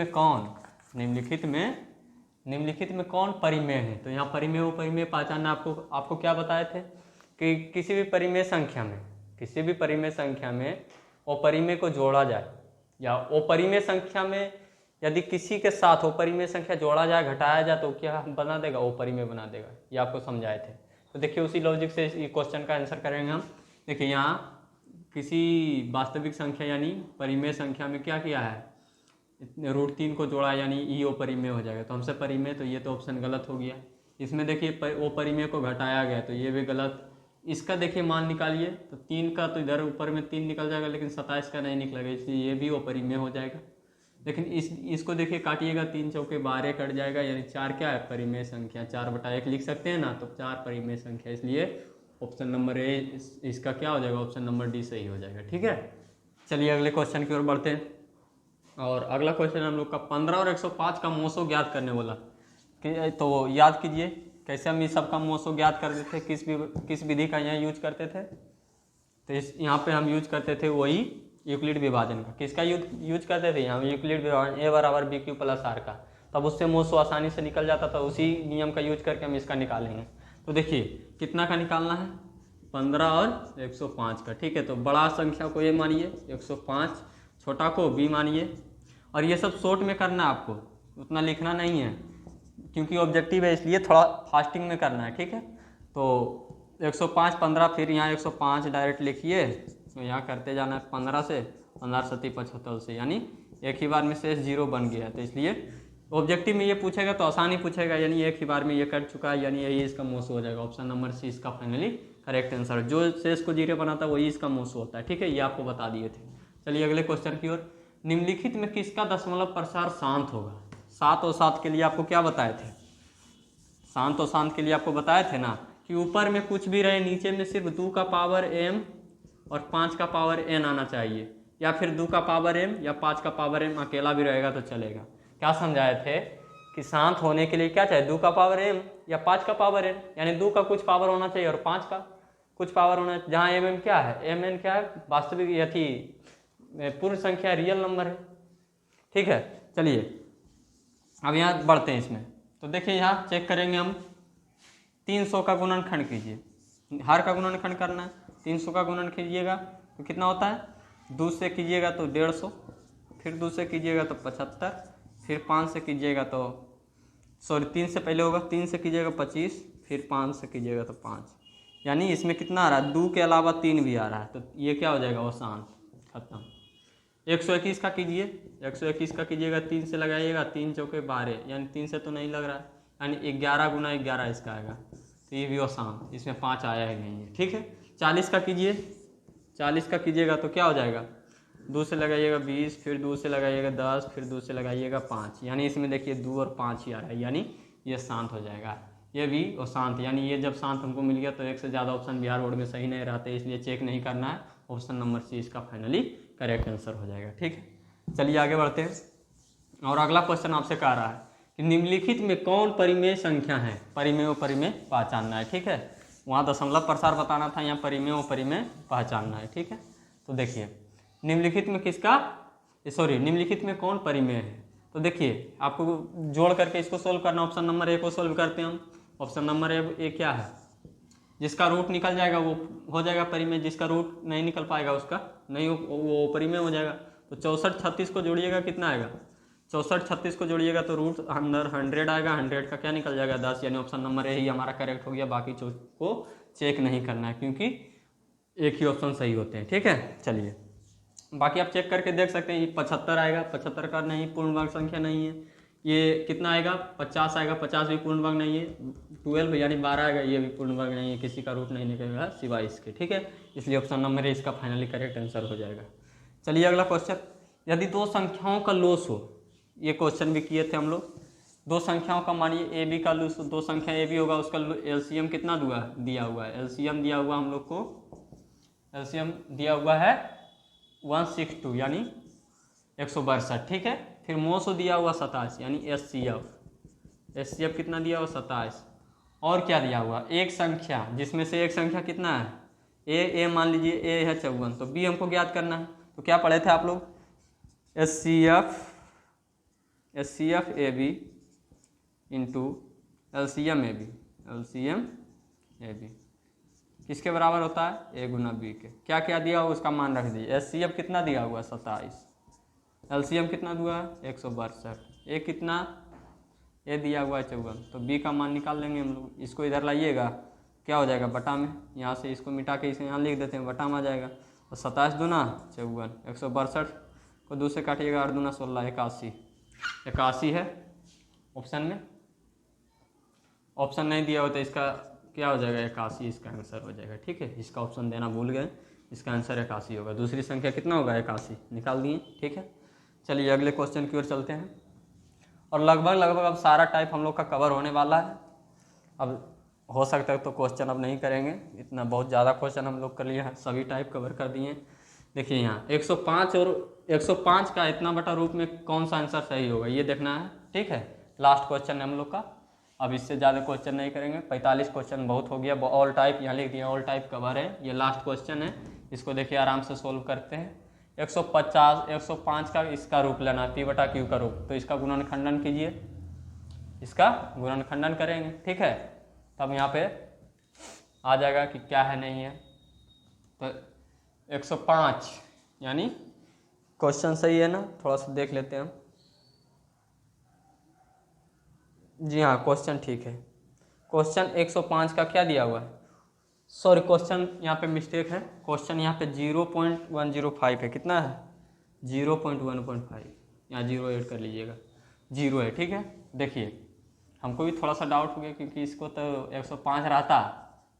में कौन परिमेय है। तो यहाँ परिमेय पहचानना आपको क्या बताए थे कि किसी भी परिमेय संख्या में अपरिमेय को जोड़ा जाए, या अपरिमेय संख्या में यदि किसी के साथ अपरिमेय संख्या जोड़ा जाए, घटाया जाए, तो क्या बना देगा, अपरिमेय बना देगा। ये आपको समझाए थे। तो देखिए उसी लॉजिक से इस क्वेश्चन का आंसर करेंगे हम। देखिए यहाँ किसी वास्तविक संख्या यानी परिमेय संख्या में क्या किया है, √3 को जोड़ा, यानी ई अपरिमेय हो जाएगा। तो हमसे परिमेय, तो ये तो ऑप्शन गलत हो गया। इसमें देखिए अपरिमेय को घटाया गया, तो ये भी गलत। इसका देखिए मान निकालिए, तो 3 का तो इधर ऊपर में 3 निकल जाएगा, लेकिन 27 का नहीं निकलेगा, इसलिए ये भी अपरिमेय हो जाएगा। लेकिन इसको देखिए काटिएगा, 3 चौके 12 कट जाएगा, यानी 4 क्या है, परिमेय संख्या। 4/1 लिख सकते हैं ना, तो 4 परिमेय संख्या, इसलिए ऑप्शन नंबर ए इसका क्या हो जाएगा, ऑप्शन नंबर डी सही हो जाएगा, ठीक है। चलिए अगले क्वेश्चन की ओर बढ़ते हैं। और अगला क्वेश्चन हम लोग का 15 और 105 का मोसो ज्ञात करने वाला। तो याद कीजिए कैसे हम इस सब का मोसो ज्ञात करते थे, किस विधि का यहाँ यूज करते थे। तो यहाँ पे हम यूज करते थे वही यूक्लिड विभाजन का। किसका यूज करते थे, यहाँ यूक्लिड विभाजन, a = bq + r का। तब उससे मोसो आसानी से निकल जाता था, उसी नियम का यूज करके हम इसका निकालेंगे। तो देखिए कितना का निकालना है, 15 और 105 का, ठीक है। तो बड़ा संख्या को a मानिए, 105, छोटा को b मानिए। और ये सब शॉर्ट में करना है आपको, उतना लिखना नहीं है, क्योंकि ऑब्जेक्टिव है, इसलिए थोड़ा फास्टिंग में करना है, ठीक है। तो 105 15, फिर यहाँ 105 डायरेक्ट लिखिए, तो यहाँ करते जाना है 15 से, 15 7 75 से, यानी एक ही बार में शेष 0 बन गया। तो इसलिए ऑब्जेक्टिव में ये पूछेगा तो आसानी पूछेगा, यानी एक ही बार में ये कट चुका है, यानी यही इसका मोसो हो जाएगा। ऑप्शन नंबर सी इसका फाइनली करेक्ट आंसर है। जो शेष को 0 बनाता है वही इसका मोसो होता है, ठीक है। ये आपको बता दिए थे। चलिए अगले क्वेश्चन की ओर। निम्नलिखित में किसका दशमलव प्रसार शांत होगा। 7 और 7 के लिए आपको क्या बताए थे, शांत और शांत के लिए आपको बताए थे ना कि ऊपर में कुछ भी रहे, नीचे में सिर्फ 2 का पावर m और 5 का पावर n आना चाहिए, या फिर 2 का पावर m या 5 का पावर m अकेला भी रहेगा तो चलेगा। क्या समझाए थे कि शांत होने के लिए क्या चाहिए, 2 का पावर m या 5 का पावर n, यानी 2 का कुछ पावर होना चाहिए और 5 का कुछ पावर होना चाहिए। जहाँ mm क्या है, mn क्या है, वास्तविक यथी पूर्ण संख्या, रियल नंबर है, ठीक है। चलिए अब यहाँ बढ़ते हैं इसमें। तो देखिए यहाँ चेक करेंगे हम, 300 का गुणनखंड कीजिए, हर का गुणनखंड करना है। 300 का गुणन कीजिएगा तो कितना होता है, 2 से कीजिएगा तो 150, फिर 2 से कीजिएगा तो 75, फिर 5 से कीजिएगा तो 3 से पहले होगा, 3 से कीजिएगा 25, फिर 5 से कीजिएगा तो 5, यानी इसमें कितना आ रहा है, 2 के अलावा 3 भी आ रहा है, तो ये क्या हो जाएगा, वो शांत, खत्म। 121 का कीजिए, 121 का कीजिएगा, 3 से लगाइएगा, 3 चौके 12, यानी 3 से तो नहीं लग रहा है, यानी 11 गुना 11 इसका आएगा, तो ये भी वो शांत, इसमें 5 आया ही नहीं है, ठीक है। 40 का कीजिए, 40 का कीजिएगा तो क्या हो जाएगा, 2 से लगाइएगा 20, फिर 2 से लगाइएगा 10, फिर 2 से लगाइएगा 5, यानी इसमें देखिए 2 और 5 ही आ रहा है, यानी ये शांत हो जाएगा, ये भी और शांत, यानी ये जब शांत हमको मिल गया तो एक से ज़्यादा ऑप्शन बिहार बोर्ड में सही नहीं रहते, इसलिए चेक नहीं करना है, ऑप्शन नंबर सी इसका फाइनली करेक्ट आंसर हो जाएगा, ठीक है। चलिए आगे बढ़ते हैं, और अगला क्वेश्चन आपसे कह रहा है कि निम्नलिखित में कौन परिमेय संख्या है, परिमेय व परिमेय पहचानना है, ठीक है। वहाँ दशमलव प्रसार बताना था, यहाँ परिमेय व परिमेय पहचानना है, ठीक है। तो देखिए निम्नलिखित में किसका, सॉरी निम्नलिखित में कौन परिमेय है, तो देखिए आपको जोड़ करके इसको सोल्व करना, ऑप्शन नंबर ए को सोल्व करते हैं हम। ऑप्शन नंबर ए क्या है, जिसका रूट निकल जाएगा वो हो जाएगा परिमेय, जिसका रूट नहीं निकल पाएगा उसका नहीं वो परिमेय हो जाएगा। तो 64 36 को जोड़िएगा कितना आएगा, 64 36 को जोड़िएगा तो रूट अंदर 100 आएगा, 100 का क्या निकल जाएगा 10, यानी ऑप्शन नंबर ए ही हमारा करेक्ट हो गया, बाकी को चेक नहीं करना है क्योंकि एक ही ऑप्शन सही होते हैं, ठीक है। चलिए बाकी आप चेक करके देख सकते हैं, ये 75 आएगा, 75 का नहीं पूर्ण वर्ग संख्या नहीं है। ये कितना आएगा 50 आएगा, 50 भी पूर्ण वर्ग नहीं है। 12 यानी 12 आएगा, ये भी पूर्ण वर्ग नहीं है, किसी का रूट नहीं निकलेगा सिवाय इसके, ठीक है। इसलिए ऑप्शन नंबर ए इसका फाइनली करेक्ट आंसर हो जाएगा। चलिए अगला क्वेश्चन, यदि दो संख्याओं का लोस हो, ये क्वेश्चन भी किए थे हम लोग, दो संख्याओं का मानिए ए बी का लोस, दो संख्या ए बी होगा, उसका एलसीएम कितना दिया हुआ है, एलसीएम दिया हुआ हम लोग को, एलसीएम दिया हुआ है 162 यानी 162, ठीक है। फिर मोसो दिया हुआ 27 यानी एचसीएफ कितना दिया हुआ 27, और क्या दिया हुआ एक संख्या, जिसमें से एक संख्या कितना है ए मान लीजिए ए है 54, तो बी हमको ज्ञात करना है। तो क्या पढ़े थे आप लोग, HCF A B into LCM A B किसके बराबर होता है, ए गुना बी के। क्या क्या दिया हुआ उसका मान रख दीजिए। एचसीएफ कितना दिया हुआ 27, एलसीएम कितना दिया है 162, ए कितना ए दिया हुआ है 54, तो बी का मान निकाल लेंगे हम लोग। इसको इधर लाइएगा, क्या हो जाएगा बटा में, यहाँ से इसको मिटा के इसे यहाँ लिख देते हैं, बटा में आ जाएगा। तो 27 दूना 54, 162 को 2 से काटिएगा, 8 दूना 16, 81 है ऑप्शन में। ऑप्शन नहीं दिया हो तो इसका क्या हो जाएगा 81, इसका आंसर हो जाएगा, ठीक है। इसका ऑप्शन देना भूल गए, इसका आंसर 81 होगा। दूसरी संख्या कितना होगा 81, निकाल दिए, ठीक है। चलिए अगले क्वेश्चन की ओर चलते हैं, और लगभग अब सारा टाइप हम लोग का कवर होने वाला है। अब हो सकता है तो क्वेश्चन अब नहीं करेंगे, इतना बहुत ज़्यादा क्वेश्चन हम लोग कर लिए हैं, सभी टाइप कवर कर दिए। देखिए यहाँ 105 और 105 का इतना बटा रूप में कौन सा आंसर सही होगा ये देखना है, ठीक है। लास्ट क्वेश्चन है हम लोग का, अब इससे ज़्यादा क्वेश्चन नहीं करेंगे। 45 क्वेश्चन बहुत हो गया, ऑल टाइप यहाँ लिख दिया, ऑल टाइप कवर है। ये लास्ट क्वेश्चन है, इसको देखिए आराम से सोल्व करते हैं। 105 का इसका रूप लेना है, पी बटा क्यू का रूप, तो इसका गुणनखंडन कीजिए, इसका गुणनखंडन करेंगे, ठीक है। तब यहाँ पे आ जाएगा कि क्या है नहीं है। तो 105 यानी क्वेश्चन सही है ना, थोड़ा सा देख लेते हैं हम। जी हाँ क्वेश्चन ठीक है। क्वेश्चन 105 का क्या दिया हुआ है, सॉरी क्वेश्चन यहाँ पे मिस्टेक है, क्वेश्चन यहाँ पे 0.105 है, कितना है 0.1.5, यहाँ 0 ऐड कर लीजिएगा, 0 है, ठीक है। देखिए हमको भी थोड़ा सा डाउट हो गया क्योंकि इसको तो 105 रहता,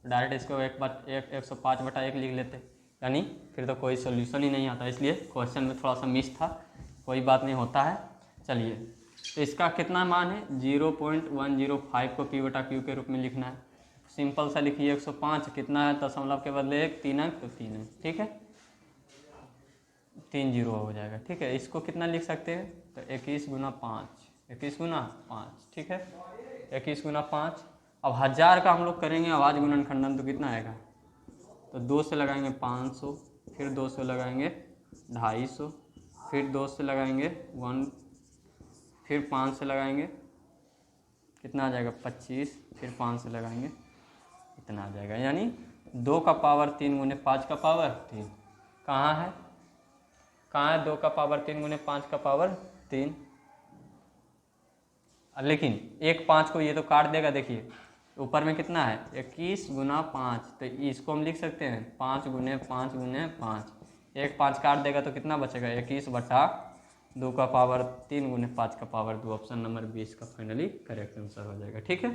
डायरेक्ट इसको 105/1 लिख लेते, यानी फिर तो कोई सोल्यूशन ही नहीं आता, इसलिए क्वेश्चन में थोड़ा सा मिस था, कोई बात नहीं, होता है। चलिए तो इसका कितना मान है 0.105 को पी बटा क्यू के रूप में लिखना है। सिंपल सा लिखिए, 105 कितना है, दशमलव के बदले 1 3 अंक, तो 3 अंक, ठीक है, 3 0 हो जाएगा, ठीक है। इसको कितना लिख सकते हैं, तो 21 गुना 5, 21 गुना 5, ठीक है, 21 गुना 5। अब 1000 का हम लोग करेंगे आवाज गुणनखंडन, तो कितना आएगा, तो 2 से लगाएंगे 500, फिर 2 से लगाएंगे 250, फिर 2 से लगाएंगे 1, फिर 5 से लगाएंगे कितना आ जाएगा 25, फिर 5 से लगाएंगे इतना आ जाएगा, यानी 2 का पावर 3 गुने 5 का पावर 3। कहाँ है 2 का पावर 3 गुने 5 का पावर 3। लेकिन 5 को ये तो काट देगा, देखिए ऊपर में कितना है 21 गुना 5, तो इसको हम लिख सकते हैं 5 गुने 5 गुने 5। 5 काट देगा तो कितना बचेगा 21 बटा 2 का पावर 3 गुने 5 का पावर 2। ऑप्शन नंबर 20 का फाइनली करेक्ट आंसर हो जाएगा। ठीक है,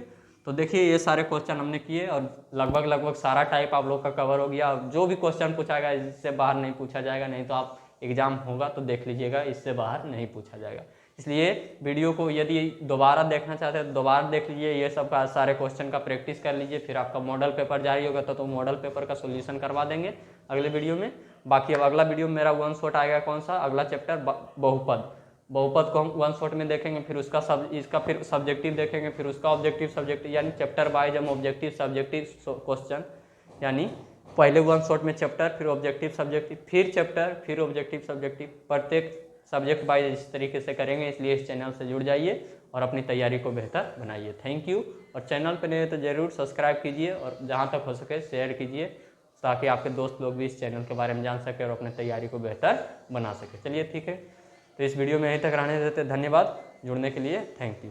तो देखिए ये सारे क्वेश्चन हमने किए और लगभग सारा टाइप आप लोग का कवर हो गया। जो भी क्वेश्चन पूछा गया इससे बाहर नहीं पूछा जाएगा, नहीं तो आप एग्जाम होगा तो देख लीजिएगा, इससे बाहर नहीं पूछा जाएगा। इसलिए वीडियो को यदि दोबारा देखना चाहते हैं तो दोबारा देख लीजिए, ये सब का सारे क्वेश्चन का प्रैक्टिस कर लीजिए, फिर आपका मॉडल पेपर जारी होगा तो मॉडल पेपर का सोल्यूशन करवा देंगे अगले वीडियो में। बाकी अब अगला वीडियो में मेरा 1 शॉट आएगा, कौन सा अगला चैप्टर बहुपद को हम 1 शॉट में देखेंगे, फिर उसका इसका फिर सब्जेक्टिव देखेंगे, फिर उसका ऑब्जेक्टिव सब्जेक्टिव, यानी चैप्टर वाइज हम ऑब्जेक्टिव सब्जेक्टिव क्वेश्चन, यानी पहले 1 शॉट में चैप्टर, फिर ऑब्जेक्टिव सब्जेक्टिव, फिर चैप्टर, फिर ऑब्जेक्टिव सब्जेक्टिव, प्रत्येक सब्जेक्ट वाइज इस तरीके से करेंगे। इसलिए इस चैनल से जुड़ जाइए और अपनी तैयारी को बेहतर बनाइए। Thank you. और चैनल पर नहीं है तो ज़रूर सब्सक्राइब कीजिए और जहाँ तक हो सके शेयर कीजिए, ताकि आपके दोस्त लोग भी इस चैनल के बारे में जान सके और अपनी तैयारी को बेहतर बना सके। चलिए ठीक है, तो इस वीडियो में यहीं तक रहने देते। धन्यवाद जुड़ने के लिए, थैंक यू।